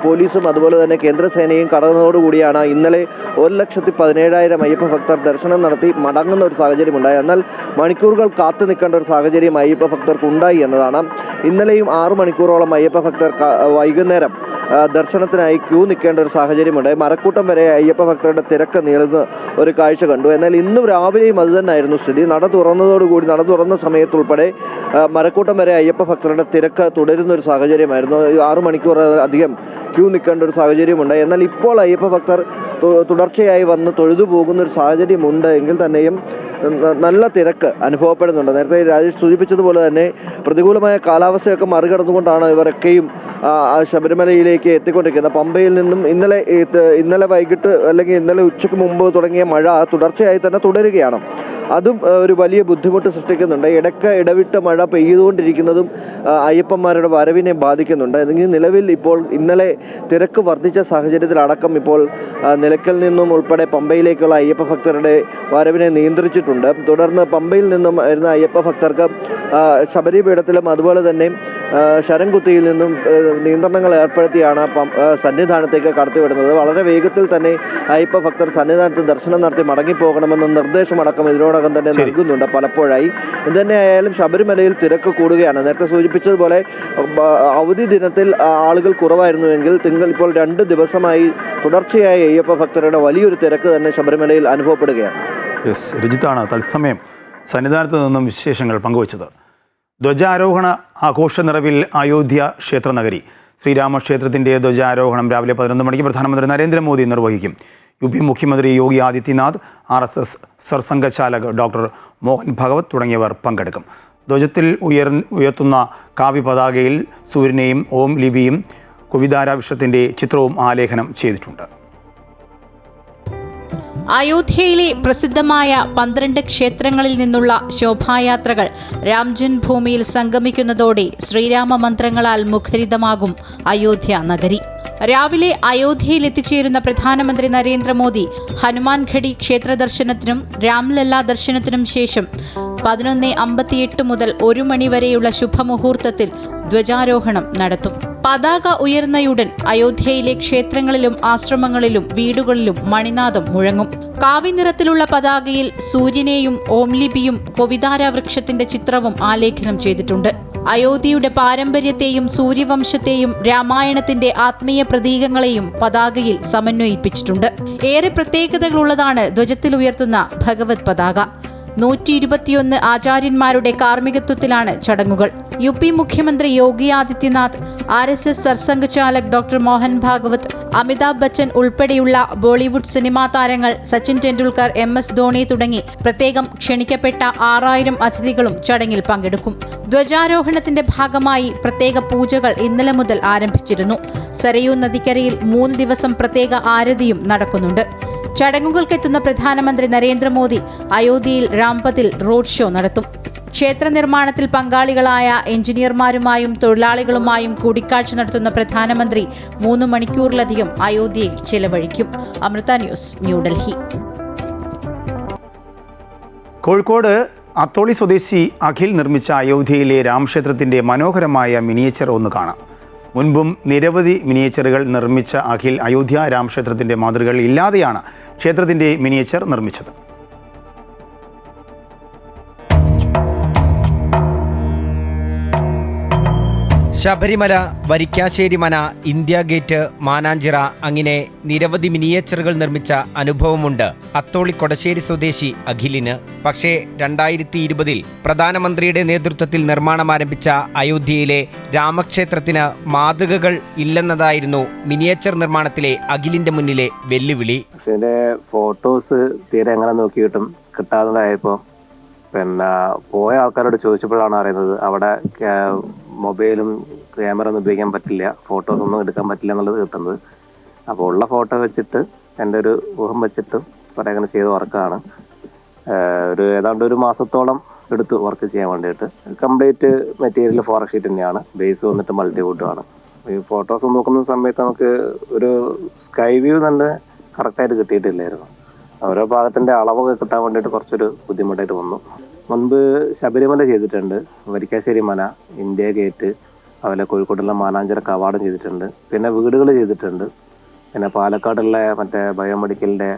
S21: പോലീസും അതുപോലെ തന്നെ കേന്ദ്രസേനയും കടന്നതോടുകൂടിയാണ് ഇന്നലെ 1,17,000 അയ്യപ്പ ഭക്തർ ദർശനം നടത്തി മടങ്ങുന്ന ഒരു സാഹചര്യം ഉണ്ടായി. എന്നാൽ മണിക്കൂറുകൾ കാത്തു നിൽക്കേണ്ട ഒരു സാഹചര്യം അയ്യപ്പ ഭക്തർക്ക് ഉണ്ടായി എന്നതാണ്. ഇന്നലെയും 6 മണിക്കൂറോളം അയ്യപ്പ ഭക്തർ വൈകുന്നേരം ദർശനത്തിനായി ക്യൂ നിൽക്കേണ്ട ഒരു സാഹചര്യമുണ്ടായി. മരക്കൂട്ടം വരെ അയ്യപ്പ ഭക്തരുടെ തിരക്ക് നീളുന്ന ഒരു കാഴ്ച കണ്ടു. എന്നാൽ ഇന്നും രാവിലെയും അത് തന്നെയായിരുന്നു സ്ഥിതി. നട തുറന്ന സമയത്തുൾപ്പെടെ മരക്കൂട്ടം വരെ അയ്യപ്പ ഭക്തരുടെ തിരക്ക് തുടരുന്ന ഒരു സാഹചര്യമായിരുന്നു. 6 മണിക്കൂർ അധികം ക്യൂ നിൽക്കേണ്ട ഒരു സാഹചര്യമുണ്ടായി. എന്നാൽ ഇപ്പോൾ അയ്യപ്പ ഭക്തർ തുടർച്ചയായി വന്ന് തൊഴുതു പോകുന്ന ഒരു സാഹചര്യമുണ്ട് എങ്കിൽ തന്നെയും നല്ല തിരക്ക് അനുഭവപ്പെടുന്നുണ്ട്. നേരത്തെ രാജേഷ് സൂചിപ്പിച്ചതുപോലെ തന്നെ പ്രതികൂലമായ കാലാവസ്ഥയൊക്കെ മറികടന്നുകൊണ്ടാണ് ഇവരൊക്കെയും ശബരിമലയിലേക്ക് എത്തിക്കൊണ്ടിരിക്കുന്നത്. പമ്പയിൽ നിന്നും ഇന്നലെ വൈകിട്ട് അല്ലെങ്കിൽ ഇന്നലെ ഉച്ചയ്ക്ക് മുമ്പ് തുടങ്ങിയ മഴ തുടർച്ചയായി തന്നെ തുടരുകയാണ്. അതും ഒരു വലിയ ബുദ്ധിമുട്ട് സൃഷ്ടിക്കുന്നുണ്ട്. ഇടവിട്ട മഴ പെയ്തുകൊണ്ടിരിക്കുന്നതും അയ്യപ്പന്മാരുടെ വരവിനെ ബാധിക്കുന്നുണ്ട്. നിലവിൽ ഇപ്പോൾ ഇന്നലെ തിരക്ക് വർദ്ധിച്ച സാഹചര്യത്തിലടക്കം ഇപ്പോൾ നിലയ്ക്കൽ നിന്നും ഉൾപ്പെടെ പമ്പയിലേക്കുള്ള അയ്യപ്പ ഭക്തരുടെ വരവിനെ നിയന്ത്രിച്ചിട്ടുണ്ട്. തുടർന്ന് പമ്പയിൽ നിന്നും വരുന്ന അയ്യപ്പ ഭക്തർക്ക് ശബരിപീഠത്തിലും അതുപോലെ തന്നെ ശരംകുത്തിയിൽ നിന്നും നിയന്ത്രണങ്ങൾ ഏർപ്പെടുത്തിയാണ് സന്നിധാനത്തേക്ക് കടത്തിവിടുന്നത്. വളരെ വേഗത്തിൽ തന്നെ അയ്യപ്പ ഭക്തർ സന്നിധാനത്ത് ദർശനം നടത്തി മടങ്ങിപ്പോകണമെന്ന നിർദ്ദേശമടക്കം ഇതിനോടകം തന്നെ നൽകുന്നുണ്ട് പലപ്പോഴായി. ഇതുതന്നെ ആയാലും ശബരിമലയിൽ തിരക്ക് കൂടുകയാണ്. നേരത്തെ സൂചിപ്പിച്ചതുപോലെ അവധി ദിനത്തിൽ ആളുകൾ കുറവായിരുന്നുവെങ്കിൽ ഇപ്പോൾ 2 ദിവസമായി തുടർച്ചയായി അയ്യപ്പ ഭക്തരുടെ വലിയൊരു തിരക്ക് തന്നെ ശബരിമലയിൽ അനുഭവപ്പെടുകയാണ്.
S1: രജിത്താണ് തത്സമയം സന്നിധാനത്ത് നിന്നും വിശേഷങ്ങൾ പങ്കുവച്ചത്. ധ്വജാരോഹണ ആഘോഷ നിറവിൽ അയോധ്യ ക്ഷേത്രനഗരി. ശ്രീരാമക്ഷേത്രത്തിൻ്റെ ധ്വജാരോഹണം രാവിലെ 11 മണിക്ക് പ്രധാനമന്ത്രി നരേന്ദ്രമോദി നിർവഹിക്കും. UP മുഖ്യമന്ത്രി യോഗി ആദിത്യനാഥ്, RSS സർസംഘചാലക് ഡോക്ടർ മോഹൻ ഭഗവത് തുടങ്ങിയവർ പങ്കെടുക്കും. ധ്വജത്തിൽ ഉയർത്തുന്ന കാവ്യ പതാകയിൽ സൂര്യനെയും ഓം ലിപിയും കുവിതാരാവിഷത്തിൻ്റെ ചിത്രവും ആലേഖനം ചെയ്തിട്ടുണ്ട്.
S2: അയോധ്യയിലെ പ്രസിദ്ധമായ 12 ക്ഷേത്രങ്ങളിൽ നിന്നുള്ള ശോഭായാത്രകൾ രാംജന്മഭൂമിയിൽ സംഗമിക്കുന്നതോടെ ശ്രീരാമ മന്ത്രങ്ങളാൽ മുഖരിതമാകും അയോധ്യ നഗരി. രാവിലെ അയോധ്യയിൽ എത്തിച്ചേരുന്ന പ്രധാനമന്ത്രി നരേന്ദ്രമോദി ഹനുമാൻഘടി ക്ഷേത്ര ദർശനത്തിനും രാംലല്ല ദർശനത്തിനും ശേഷം 11:58 മുതൽ 1 മണി വരെയുള്ള ശുഭമുഹൂർത്തത്തിൽ ധ്വജാരോഹണം നടത്തും. പതാക ഉയർന്നയുടൻ അയോധ്യയിലെ ക്ഷേത്രങ്ങളിലും ആശ്രമങ്ങളിലും വീടുകളിലും മണിനാദം മുഴങ്ങും. കാവിനിറത്തിലുള്ള പതാകയിൽ സൂര്യനെയും ഓംലിപിയും കൊവിതാര വൃക്ഷത്തിന്റെ ചിത്രവും ആലേഖനം ചെയ്തിട്ടുണ്ട്. അയോധ്യയുടെ പാരമ്പര്യത്തെയും സൂര്യവംശത്തെയും രാമായണത്തിന്റെ ആത്മീയ പ്രതീകങ്ങളെയും പതാകയിൽ സമന്വയിപ്പിച്ചിട്ടുണ്ട്. ഏറെ പ്രത്യേകതകളുള്ളതാണ് ധ്വജത്തിൽ ഉയർത്തുന്ന ഭഗവത് പതാക. 121 ആചാര്യന്മാരുടെ കാർമ്മികത്വത്തിലാണ് ചടങ്ങുകൾ. UP മുഖ്യമന്ത്രി യോഗി ആദിത്യനാഥ്, RSS സർസംഘചാലക് ഡോക്ടർ മോഹൻ ഭാഗവത്, അമിതാഭ് ബച്ചൻ ഉൾപ്പെടെയുള്ള ബോളിവുഡ് സിനിമാ താരങ്ങൾ, സച്ചിൻ ടെണ്ടുൽക്കർ, MS ധോണി തുടങ്ങി പ്രത്യേകം ക്ഷണിക്കപ്പെട്ട 6000 അതിഥികളും ചടങ്ങിൽ പങ്കെടുക്കും. ധ്വജാരോഹണത്തിന്റെ ഭാഗമായി പ്രത്യേക പൂജകൾ ഇന്നലെ മുതൽ ആരംഭിച്ചിരുന്നു. സരയൂ നദിക്കരയിൽ 3 ദിവസം പ്രത്യേക ആരതിയും നടക്കുന്നുണ്ട്. ചടങ്ങുകൾക്കെത്തുന്ന പ്രധാനമന്ത്രി നരേന്ദ്രമോദി അയോധ്യയിൽ രാംപഥിൽ റോഡ് ഷോ നടത്തും. ക്ഷേത്ര നിർമ്മാണത്തിൽ പങ്കാളികളായ എഞ്ചിനീയർമാരുമായും തൊഴിലാളികളുമായും കൂടിക്കാഴ്ച നടത്തുന്ന പ്രധാനമന്ത്രി 3 മണിക്കൂറിലധികം അയോധ്യയിൽ ചെലവഴിക്കും. അമൃത ന്യൂസ്, ന്യൂഡൽഹി.
S1: കോഴിക്കോട് അത്തോളി സ്വദേശി അഖിൽ നിർമ്മിച്ച അയോധ്യയിലെ രാമക്ഷേത്രത്തിൻ്റെ മനോഹരമായ മിനിയേച്ചർ ഒന്ന് കാണാം. മുൻപും നിരവധി മിനിയേച്ചറുകൾ നിർമ്മിച്ച അഖിൽ അയോധ്യ രാമക്ഷേത്രത്തിൻ്റെ മാതൃകകൾ ഇല്ലാതെയാണ് ക്ഷേത്രത്തിൻ്റെ മിനിയേച്ചർ നിർമ്മിച്ചത്.
S22: ശബരിമല, വരിക്കാശ്ശേരി മന, ഇന്ത്യ ഗേറ്റ്, മാനാഞ്ചിറ അങ്ങനെ നിരവധി മിനിയേച്ചറുകൾ നിർമ്മിച്ച അനുഭവമുണ്ട് അത്തോളി കൊടശ്ശേരി സ്വദേശി അഖിലിന്. പക്ഷേ 2020 പ്രധാനമന്ത്രിയുടെ നേതൃത്വത്തിൽ നിർമ്മാണം ആരംഭിച്ച അയോധ്യയിലെ രാമക്ഷേത്രത്തിന് മാതൃകകൾ ഇല്ലെന്നതായിരുന്നു മിനിയേച്ചർ നിർമ്മാണത്തിലെ അഖിലിന്റെ മുന്നിലെ വെല്ലുവിളി.
S23: ഇതിന്റെ ഫോട്ടോസ് തീരെ എങ്ങനെ നോക്കിയിട്ടും കിട്ടാതായപ്പോൾ പോയ ആൾക്കാരോട് ചോദിച്ചപ്പോഴാണ് അറിയുന്നത് അവിടെ മൊബൈലും ക്യാമറ ഒന്നും ഉപയോഗിക്കാൻ പറ്റില്ല, ഫോട്ടോസ് ഒന്നും എടുക്കാൻ പറ്റില്ല എന്നുള്ളത് കിട്ടുന്നത്. അപ്പോൾ ഉള്ള ഫോട്ടോ വെച്ചിട്ട് എൻ്റെ ഒരു ഊഹം വെച്ചിട്ട് കുറേ അങ്ങനെ ചെയ്ത വർക്കാണ്. ഏതാണ്ട് ഒരു മാസത്തോളം എടുത്ത് വർക്ക് ചെയ്യാൻ വേണ്ടിയിട്ട്. കംപ്ലീറ്റ് മെറ്റീരിയൽ ഫോറക് ഷീറ്റ് തന്നെയാണ്, ബേസ് വന്നിട്ട് മൾട്ടിവുഡാണ്. ഈ ഫോട്ടോസ് നോക്കുന്ന സമയത്ത് നമുക്ക് ഒരു സ്കൈ വ്യൂ തന്നെ കറക്റ്റായിട്ട് കിട്ടിയിട്ടില്ലായിരുന്നു. ഓരോ ഭാഗത്തിൻ്റെ അളവൊക്കെ കിട്ടാൻ വേണ്ടിയിട്ട് കുറച്ചൊരു ബുദ്ധിമുട്ടായിട്ട് വന്നു. മുൻപ് ശബരിമല ചെയ്തിട്ടുണ്ട്, വരിക്കാശ്ശേരി മന, ഇന്ത്യ ഗേറ്റ്, അതുപോലെ കോഴിക്കോടുള്ള മാനാഞ്ചിറ കവാടം ചെയ്തിട്ടുണ്ട്. പിന്നെ വീടുകൾ ചെയ്തിട്ടുണ്ട്. പിന്നെ പാലക്കാടുള്ള മറ്റേ ബയോമെഡിക്കലിൻ്റെ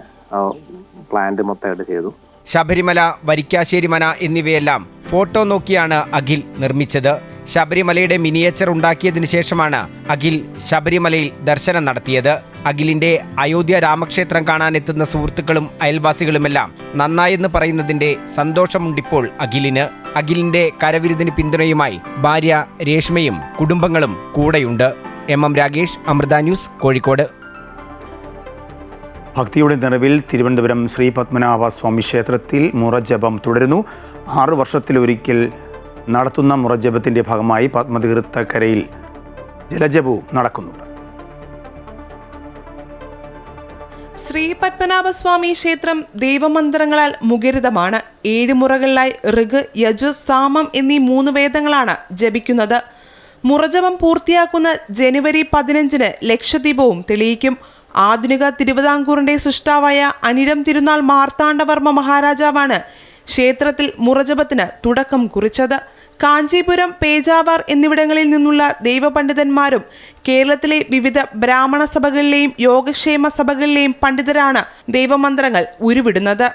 S23: പ്ലാന്റ് മൊത്തമായിട്ട് ചെയ്തു.
S22: ശബരിമല, വരിക്കാശ്ശേരി മന എന്നിവയെല്ലാം ഫോട്ടോ നോക്കിയാണ് അഖിൽ നിർമ്മിച്ചത്. ശബരിമലയുടെ മിനിയേച്ചർ ഉണ്ടാക്കിയതിനു ശേഷമാണ് അഖിൽ ശബരിമലയിൽ ദർശനം നടത്തിയത്. അഖിലിന്റെ അയോധ്യ രാമക്ഷേത്രം കാണാനെത്തുന്ന സുഹൃത്തുക്കളും അയൽവാസികളുമെല്ലാം നന്നായെന്ന് പറയുന്നതിന്റെ സന്തോഷമുണ്ടിപ്പോൾ അഖിലിന്. അഖിലിന്റെ കരവിരുതിന് പിന്തുണയുമായി ഭാര്യ രേഷ്മയും കുടുംബങ്ങളും കൂടെയുണ്ട്. MM Ragesh, Amrita News, Kozhikode.
S1: ഭക്തിയുടെ നിറവിൽ തിരുവനന്തപുരം ശ്രീ പത്മനാഭസ്വാമി ക്ഷേത്രത്തിൽ മുറജപം തുടരുന്നു. 6 വർഷത്തിലൊരിക്കൽ നടത്തുന്ന മുറജപത്തിൻ്റെ ഭാഗമായി പത്മതീർത്ഥക്കരയിൽ ജലജപവും നടക്കുന്നുണ്ട്.
S3: ശ്രീ പത്മനാഭസ്വാമി ക്ഷേത്രം ദൈവമന്ത്രങ്ങളാൽ മുഖരിതമാണ്. 7 മുറകളിലായി ഋഗ്, യജുസ്, സാമം എന്നീ 3 വേദങ്ങളാണ് ജപിക്കുന്നത്. മുറജപം പൂർത്തിയാക്കുന്ന ജനുവരി 15-ന് ലക്ഷദീപവും തെളിയിക്കും. ആധുനിക തിരുവിതാംകൂറിന്റെ സൃഷ്ടാവായ അനിഴം തിരുനാൾ മാർത്താണ്ഡവർമ്മ മഹാരാജാവാണ് ക്ഷേത്രത്തിൽ മുറജപത്തിന് തുടക്കം കുറിച്ചത്. കാഞ്ചീപുരം, പേജാവർ എന്നിവിടങ്ങളിൽ നിന്നുള്ള ദൈവപണ്ഡിതന്മാരും കേരളത്തിലെ വിവിധ ബ്രാഹ്മണ സഭകളിലെയും യോഗക്ഷേമ സഭകളിലെയും പണ്ഡിതരാണ് ദൈവമന്ത്രങ്ങൾ ഉരുവിടുന്നത്.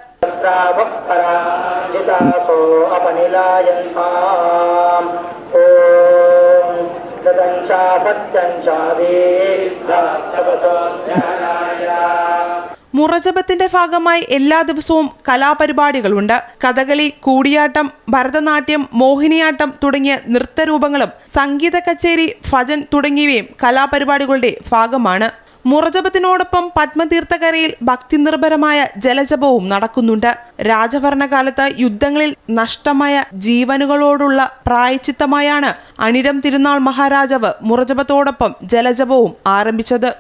S3: മുറജപത്തിന്റെ ഭാഗമായി എല്ലാ ദിവസവും കലാപരിപാടികളുണ്ട്. കഥകളി, കൂടിയാട്ടം, ഭരതനാട്യം, മോഹിനിയാട്ടം തുടങ്ങിയ നൃത്തരൂപങ്ങളും സംഗീത കച്ചേരി, ഭജൻ തുടങ്ങിയവയും കലാപരിപാടികളുടെ ഭാഗമാണ്. മുറജപത്തിനോടൊപ്പം പത്മതീർത്ഥക്കരയിൽ ഭക്തിനിർഭരമായ ജലജപവും നടക്കുന്നുണ്ട്. രാജഭരണകാലത്ത് യുദ്ധങ്ങളിൽ നഷ്ടമായ ജീവനുകളോടുള്ള പ്രായച്ചിത്തമായാണ് അനിഴം തിരുനാൾ മഹാരാജാവ് മുറജപത്തോടൊപ്പം ജലജപവും ആരംഭിച്ചത്.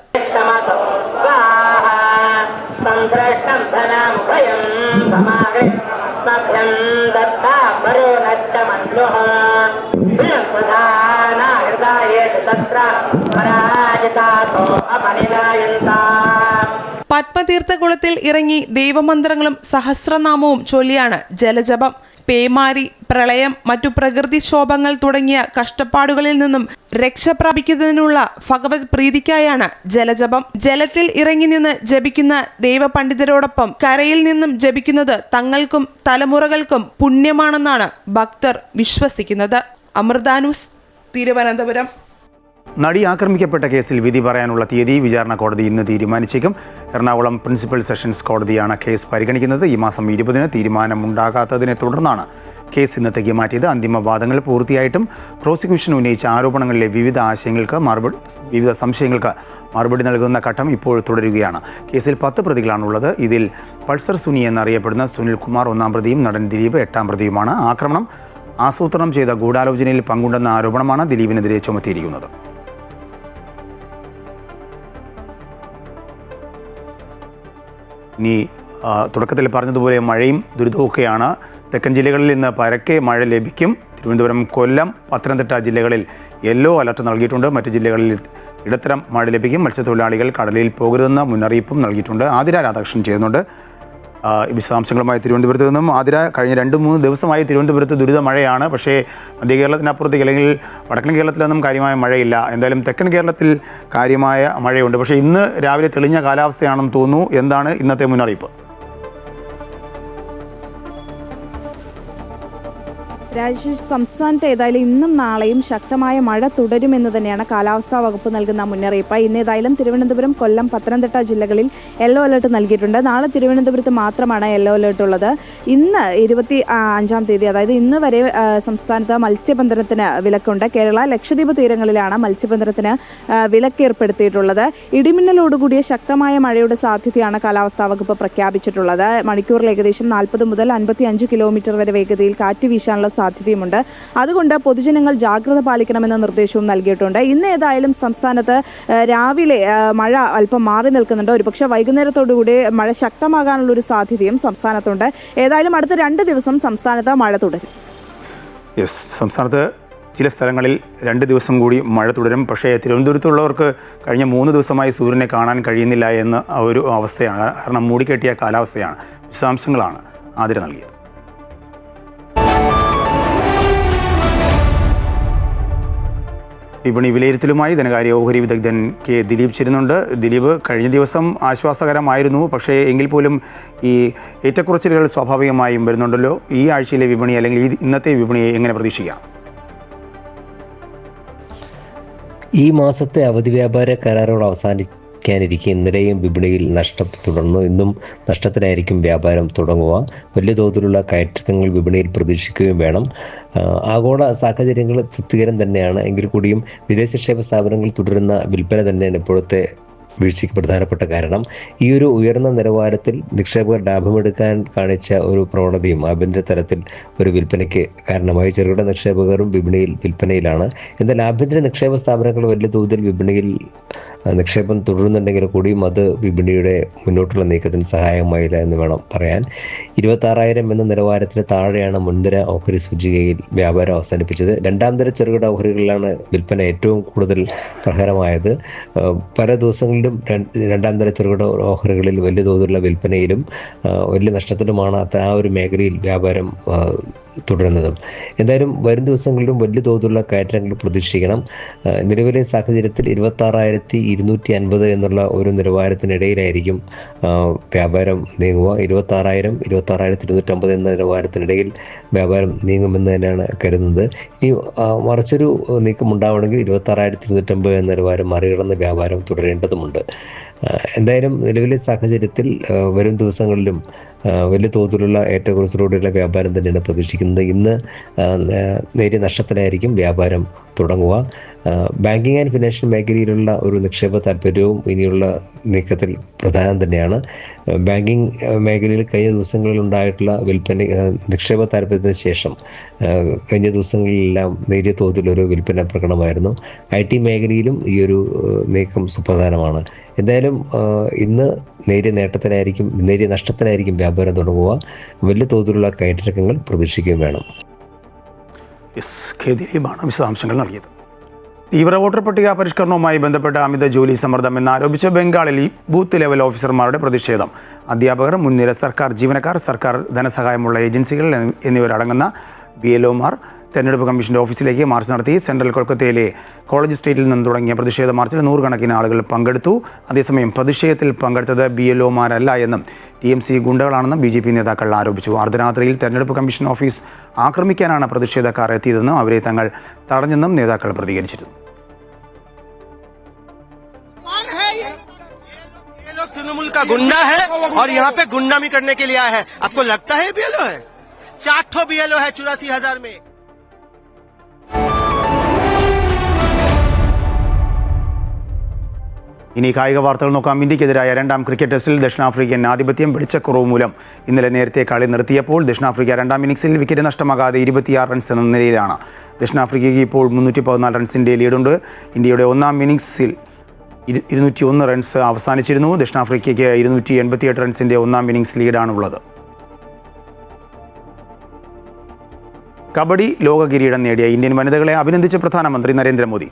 S3: പത്മതീർത്ഥകുളത്തിൽ ഇറങ്ങി ദൈവമന്ത്രങ്ങളും സഹസ്രനാമവും ചൊല്ലിയാണ് ജലജപം. പേമാരി, പ്രളയം, മറ്റു പ്രകൃതിക്ഷോഭങ്ങൾ തുടങ്ങിയ കഷ്ടപ്പാടുകളിൽ നിന്നും രക്ഷ പ്രാപിക്കുന്നതിനുള്ള ഭഗവത് പ്രീതിക്കായാണ് ജലജപം. ജലത്തിൽ ഇറങ്ങി നിന്ന് ജപിക്കുന്ന ദൈവപണ്ഡിതരോടൊപ്പം കരയിൽ നിന്നും ജപിക്കുന്നത് തങ്ങൾക്കും തലമുറകൾക്കും പുണ്യമാണെന്നാണ് ഭക്തർ വിശ്വസിക്കുന്നത്. അമൃത ന്യൂസ്, തിരുവനന്തപുരം.
S1: നടി ആക്രമിക്കപ്പെട്ട കേസിൽ വിധി പറയാനുള്ള തീയതി വിചാരണ കോടതി ഇന്ന് തീരുമാനിച്ചേക്കും. എറണാകുളം പ്രിൻസിപ്പൽ സെഷൻസ് കോടതിയാണ് കേസ് പരിഗണിക്കുന്നത്. ഈ മാസം 20-ന് തീരുമാനമുണ്ടാകാത്തതിനെ തുടർന്നാണ് കേസ് ഇന്നത്തേക്ക് മാറ്റിയത്. അന്തിമ വാദങ്ങൾ പൂർത്തിയായിട്ടും പ്രോസിക്യൂഷൻ ഉന്നയിച്ച ആരോപണങ്ങളിലെ വിവിധ സംശയങ്ങൾക്ക് മറുപടി നൽകുന്ന ഘട്ടം ഇപ്പോൾ തുടരുകയാണ്. കേസിൽ 10 പ്രതികളാണുള്ളത്. ഇതിൽ പൾസർ സുനി എന്നറിയപ്പെടുന്ന സുനിൽ കുമാർ 1-ാം പ്രതിയും നടൻ ദിലീപ് 8-ാം പ്രതിയുമാണ്. ആക്രമണം ആസൂത്രണം ചെയ്ത ഗൂഢാലോചനയിൽ പങ്കുണ്ടെന്ന ആരോപണമാണ് ദിലീപിനെതിരെ ചുമത്തിയിരിക്കുന്നത്. ഇനി തുടക്കത്തിൽ പറഞ്ഞതുപോലെ മഴയും ദുരിതമൊക്കെയാണ്. തെക്കൻ ജില്ലകളിൽ ഇന്ന് പരക്കെ മഴ ലഭിക്കും. തിരുവനന്തപുരം, കൊല്ലം, പത്തനംതിട്ട ജില്ലകളിൽ യെല്ലോ അലർട്ട് നൽകിയിട്ടുണ്ട്. മറ്റ് ജില്ലകളിൽ ഇടത്തരം മഴ ലഭിക്കും. മത്സ്യത്തൊഴിലാളികൾ കടലിൽ പോകരുതെന്ന മുന്നറിയിപ്പും നൽകിയിട്ടുണ്ട്. ആതിര രാധാകൃഷ്ണൻ ചെയ്യുന്നുണ്ട് വിശദാംശങ്ങളുമായി തിരുവനന്തപുരത്ത് നിന്നും. ആതിര, കഴിഞ്ഞ 2-3 ദിവസമായി തിരുവനന്തപുരത്ത് ദുരിത മഴയാണ്. പക്ഷേ മധ്യ കേരളത്തിനപ്പുറത്തേക്ക് അല്ലെങ്കിൽ വടക്കൻ കേരളത്തിലൊന്നും കാര്യമായ മഴയില്ല. എന്തായാലും തെക്കൻ കേരളത്തിൽ കാര്യമായ മഴയുണ്ട്. പക്ഷേ ഇന്ന് രാവിലെ തെളിഞ്ഞ കാലാവസ്ഥയാണെന്ന് തോന്നുന്നു. എന്താണ് ഇന്നത്തെ മുന്നറിയിപ്പ്?
S7: രാജേഷ്, സംസ്ഥാനത്ത് ഏതായാലും ഇന്നും നാളെയും ശക്തമായ മഴ തുടരുമെന്ന് തന്നെയാണ് കാലാവസ്ഥാ വകുപ്പ് നൽകുന്ന മുന്നറിയിപ്പ്. ഇന്ന് ഏതായാലും തിരുവനന്തപുരം, കൊല്ലം, പത്തനംതിട്ട ജില്ലകളിൽ യെല്ലോ അലർട്ട് നൽകിയിട്ടുണ്ട്. നാളെ തിരുവനന്തപുരത്ത് മാത്രമാണ് യെല്ലോ അലർട്ട് ഉള്ളത്. ഇന്ന് 25-ാം തീയതി, അതായത് ഇന്ന് വരെ സംസ്ഥാനത്ത് മത്സ്യബന്ധനത്തിന് വിലക്കുണ്ട്. കേരള, ലക്ഷദ്വീപ് തീരങ്ങളിലാണ് മത്സ്യബന്ധനത്തിന് വിലക്ക് ഏർപ്പെടുത്തിയിട്ടുള്ളത്. ഇടിമിന്നലോടുകൂടിയ ശക്തമായ മഴയുടെ സാധ്യതയാണ് കാലാവസ്ഥാ വകുപ്പ് പ്രഖ്യാപിച്ചിട്ടുള്ളത്. മണിക്കൂറിൽ ഏകദേശം 40 മുതൽ 55 കിലോമീറ്റർ വരെ വേഗതയിൽ കാറ്റ് വീശാനുള്ള സാധ്യതയുമുണ്ട്. അതുകൊണ്ട് പൊതുജനങ്ങൾ ജാഗ്രത പാലിക്കണമെന്ന നിർദ്ദേശവും നൽകിയിട്ടുണ്ട്. ഇന്ന് ഏതായാലും സംസ്ഥാനത്ത് രാവിലെ മഴ അല്പം മാറി നിൽക്കുന്നുണ്ട്. ഒരുപക്ഷെ വൈകുന്നേരത്തോടുകൂടി മഴ ശക്തമാകാനുള്ളൊരു സാധ്യതയും സംസ്ഥാനത്തുണ്ട്. ഏതായാലും അടുത്ത 2 ദിവസം സംസ്ഥാനത്ത് മഴ തുടരും.
S1: യെസ്, സംസ്ഥാനത്ത് ചില സ്ഥലങ്ങളിൽ 2 ദിവസം കൂടി മഴ തുടരും. പക്ഷേ തിരുവനന്തപുരത്തുള്ളവർക്ക് കഴിഞ്ഞ 3 ദിവസമായി സൂര്യനെ കാണാൻ കഴിയുന്നില്ല എന്ന ഒരു അവസ്ഥയാണ്. കാരണം മൂടിക്കെട്ടിയ കാലാവസ്ഥയാണ്. വിശദാംശങ്ങളാണ് ആതിര നൽകിയത്. വിപണി വിലയിരുത്തലുമായി ധനകാര്യ ഓഹരി വിദഗ്ധൻ കെ ദിലീപ് ചേരുന്നുണ്ട്. ദിലീപ്, കഴിഞ്ഞ ദിവസം ആശ്വാസകരമായിരുന്നു, പക്ഷേ എങ്കിൽ പോലും ഈ ഏറ്റക്കുറച്ചിലുകൾ സ്വാഭാവികമായും വരുന്നുണ്ടല്ലോ. ഈ ആഴ്ചയിലെ വിപണി അല്ലെങ്കിൽ ഇന്നത്തെ വിപണിയെ എങ്ങനെ പ്രതീക്ഷിക്കാം?
S4: ഈ മാസത്തെ അവധി വ്യാപാര കരാറുകൾ അവസാനിക്കാനിരിക്കെ ഇന്നലെയും വിപണിയിൽ നഷ്ടം തുടർന്നു. ഇന്നും നഷ്ടത്തിലായിരിക്കും വ്യാപാരം തുടങ്ങുക. വലിയ തോതിലുള്ള കയറ്റങ്ങൾ വിപണിയിൽ പ്രതീക്ഷിക്കുകയും വേണം. ആഗോള സാഹചര്യങ്ങൾ തൃപ്തികരം തന്നെയാണ്. എങ്കിൽ കൂടിയും വിദേശ നിക്ഷേപ സ്ഥാപനങ്ങൾ തുടരുന്ന വിൽപ്പന തന്നെയാണ് ഇപ്പോഴത്തെ വീഴ്ചയ്ക്ക് പ്രധാനപ്പെട്ട കാരണം. ഈ ഒരു ഉയർന്ന നിലവാരത്തിൽ നിക്ഷേപകർ ലാഭമെടുക്കാൻ കാണിച്ച ഒരു പ്രവണതയും ആഭ്യന്തര തലത്തിൽ ഒരു വിൽപ്പനയ്ക്ക് കാരണമായി. ചെറുകിട നിക്ഷേപകരും വിപണിയിൽ വിൽപ്പനയിലാണ്. എന്നാൽ ആഭ്യന്തര നിക്ഷേപ സ്ഥാപനങ്ങൾ വലിയ തോതിൽ വിപണിയിൽ നിക്ഷേപം തുടരുന്നുണ്ടെങ്കിൽ കൂടിയും അത് വിപണിയുടെ മുന്നോട്ടുള്ള നീക്കത്തിന് സഹായമായില്ല എന്ന് വേണം പറയാൻ. 26,000 എന്ന നിലവാരത്തിന് താഴെയാണ് മുൻനിര ഓഹരി സൂചികയിൽ വ്യാപാരം അവസാനിപ്പിച്ചത്. രണ്ടാം തര ചെറുകിട ഓഹരികളിലാണ് വിൽപ്പന ഏറ്റവും കൂടുതൽ പ്രഹരമായത്. പല ദിവസങ്ങളിലും രണ്ടാം തര ചെറുകിട ഓഹരികളിൽ വലിയ തോതിലുള്ള വിൽപ്പനയിലും വലിയ നഷ്ടത്തിലുമാണ് ആ ഒരു മേഖലയിൽ വ്യാപാരം തുടരുന്നതും. എന്തായാലും വരും ദിവസങ്ങളിലും വലിയ തോതിലുള്ള കയറ്റങ്ങൾ പ്രതീക്ഷിക്കണം. നിലവിലെ സാഹചര്യത്തിൽ 26,250 എന്നുള്ള ഒരു നിലവാരത്തിനിടയിലായിരിക്കും വ്യാപാരം നീങ്ങുക. 26,000 26,250 എന്ന നിലവാരത്തിനിടയിൽ വ്യാപാരം നീങ്ങുമെന്ന് തന്നെയാണ് കരുതുന്നത്. ഇനി മറിച്ചൊരു നീക്കം ഉണ്ടാവണമെങ്കിൽ 26,250 എന്ന നിലവാരം മറികടന്ന് വ്യാപാരം തുടരേണ്ടതുണ്ട്. എന്തായാലും നിലവിലെ സാഹചര്യത്തിൽ വരും ദിവസങ്ങളിലും വലിയ തോതിലുള്ള ഏറ്റക്കുറച്ചിലൂടെയുള്ള വ്യാപാരം തന്നെയാണ് പ്രതീക്ഷിക്കുന്നത്. ഇന്ന് നേരിയ നഷ്ടത്തിലായിരിക്കും വ്യാപാരം തുടങ്ങുക. ബാങ്കിങ് ആൻഡ് ഫിനാൻഷ്യൽ മേഖലയിലുള്ള ഒരു നിക്ഷേപ താല്പര്യവും ഇനിയുള്ള നീക്കത്തിൽ പ്രധാനം തന്നെയാണ്. ബാങ്കിങ് മേഖലയിൽ കഴിഞ്ഞ ദിവസങ്ങളിൽ ഉണ്ടായിട്ടുള്ള വിൽപ്പന നിക്ഷേപ താല്പര്യത്തിന് ശേഷം കഴിഞ്ഞ ദിവസങ്ങളിലെല്ലാം നേരിയ തോതിലൊരു വിൽപ്പന പ്രകടമായിരുന്നു. IT മേഖലയിലും ഈ ഒരു നീക്കം സുപ്രധാനമാണ്. എന്തായാലും ഇന്ന് നേരിയ നഷ്ടത്തിലായിരിക്കും വ്യാപാരം തുടങ്ങുക. വലിയ തോതിലുള്ള കയറ്റിറക്കങ്ങൾ പ്രതീക്ഷിക്കുകയും വേണം.
S1: ദിലീപാണ് വിശദാംശങ്ങൾ നൽകിയത്. തീവ്ര വോട്ടർ പട്ടിക പരിഷ്കരണവുമായി ബന്ധപ്പെട്ട അമിത ജോലി സമ്മർദ്ദം എന്നാരോപിച്ച് ബംഗാളിൽ ബൂത്ത് ലെവൽ ഓഫീസർമാരുടെ പ്രതിഷേധം. അധ്യാപകർ, മുൻനിര സർക്കാർ ജീവനക്കാർ, സർക്കാർ ധനസഹായമുള്ള ഏജൻസികൾ എന്നിവരടങ്ങുന്ന BLOമാർ തെരഞ്ഞെടുപ്പ് കമ്മീഷന്റെ ഓഫീസിലേക്ക് മാർച്ച് നടത്തി. സെൻട്രൽ കൊൽക്കത്തയിലെ കോളേജ് സ്ട്രീറ്റിൽ നിന്ന് തുടങ്ങിയ പ്രതിഷേധ മാർച്ചിൽ 100 കണക്കിന് ആളുകൾ പങ്കെടുത്തു. അതേസമയം പ്രതിഷേധത്തിൽ പങ്കെടുത്തത് BLOമാരല്ല എന്നും TMC ഗുണ്ടകളാണെന്നും BJP നേതാക്കൾ ആരോപിച്ചു. അർദ്ധരാത്രിയിൽ തെരഞ്ഞെടുപ്പ് കമ്മീഷൻ ഓഫീസ് ആക്രമിക്കാനാണ് പ്രതിഷേധക്കാർ എത്തിയതെന്നും അവരെ തങ്ങൾ തടഞ്ഞെന്നും നേതാക്കൾ പ്രതികരിച്ചിരുന്നു.
S5: तृणमूल का गुंडा है और यहाँ पे गुंडामी करने के लिए आया है. आपको लगता है BLO है? 4 BLO है 84,000 में.
S1: ഇനി കായിക വാർത്തകൾ നോക്കാം. ഇന്ത്യക്കെതിരായ 2ാം ക്രിക്കറ്റ് ടെസ്റ്റിൽ ദക്ഷിണാഫ്രിക്കൻ ആധിപത്യം വെളിച്ചക്കുറവ് മൂലം ഇന്നലെ നേരത്തെ കളി നിർത്തിയപ്പോൾ ദക്ഷിണാഫ്രിക്ക 2ാം ഇന്നിംഗ്സിൽ വിക്കറ്റ് നഷ്ടമാകാതെ 26 റൺസ് എന്ന നിലയിലാണ്. ദക്ഷിണാഫ്രിക്കയ്ക്ക് ഇപ്പോൾ 314 റൺസിൻ്റെ ലീഡുണ്ട്. ഇന്ത്യയുടെ 1ാം ഇന്നിംഗ്സിൽ 201 റൺസ് അവസാനിച്ചിരുന്നു. ദക്ഷിണാഫ്രിക്കയ്ക്ക് 288 റൺസിൻ്റെ 1ാം ഇന്നിംഗ്സ് ലീഡാണുള്ളത്. കബഡി ലോക കിരീടം നേടിയ ഇന്ത്യൻ വനിതകളെ അഭിനന്ദിച്ച പ്രധാനമന്ത്രി നരേന്ദ്രമോദി.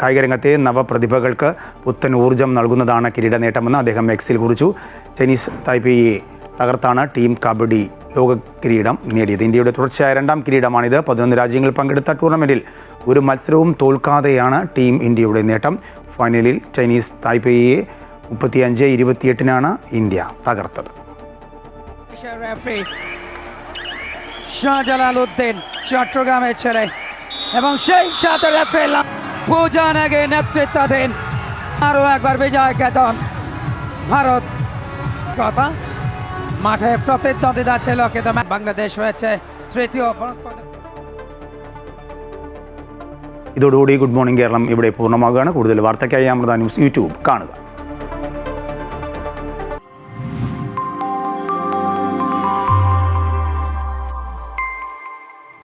S1: കായികരംഗത്തെ നവപ്രതിഭകൾക്ക് പുത്തൻ ഊർജ്ജം നൽകുന്നതാണ് കിരീട നേട്ടമെന്ന് അദ്ദേഹം എക്സിൽ കുറിച്ചു. ചൈനീസ് തായ്പേയിയെ തകർത്താണ് ടീം കബഡി ലോക കിരീടം നേടിയത്. ഇന്ത്യയുടെ തുടർച്ചയായ 2ാം കിരീടമാണിത്. 11 രാജ്യങ്ങൾ പങ്കെടുത്ത ടൂർണമെൻറ്റിൽ ഒരു മത്സരവും തോൽക്കാതെയാണ് ടീം ഇന്ത്യയുടെ നേട്ടം. ഫൈനലിൽ ചൈനീസ് തായ്പേയിയെ 35-28 ഇന്ത്യ തകർത്തത്.
S6: শাহজালালউদ্দিন চট্টগ্রামের ছেলে এবং সেই সাথে রেফারি পূজানাগে নেতৃত্বাধীন আরও একবার বিজয় কেতন ভারত কথা মাঠে প্রতিদ্বন্দ্বিতা ছিল কিন্তু বাংলাদেশ হয়েছে তৃতীয়.
S1: ഇതോടുകൂടി ഗുഡ് മോർണിംഗ് കേരളം ഇവിടെ പൂർണ്ണമാകുകയാണ്. കൂടുതൽ വാർത്തയ്ക്കായി അമൃത ന്യൂസ് യൂട്യൂബ് കാണുക.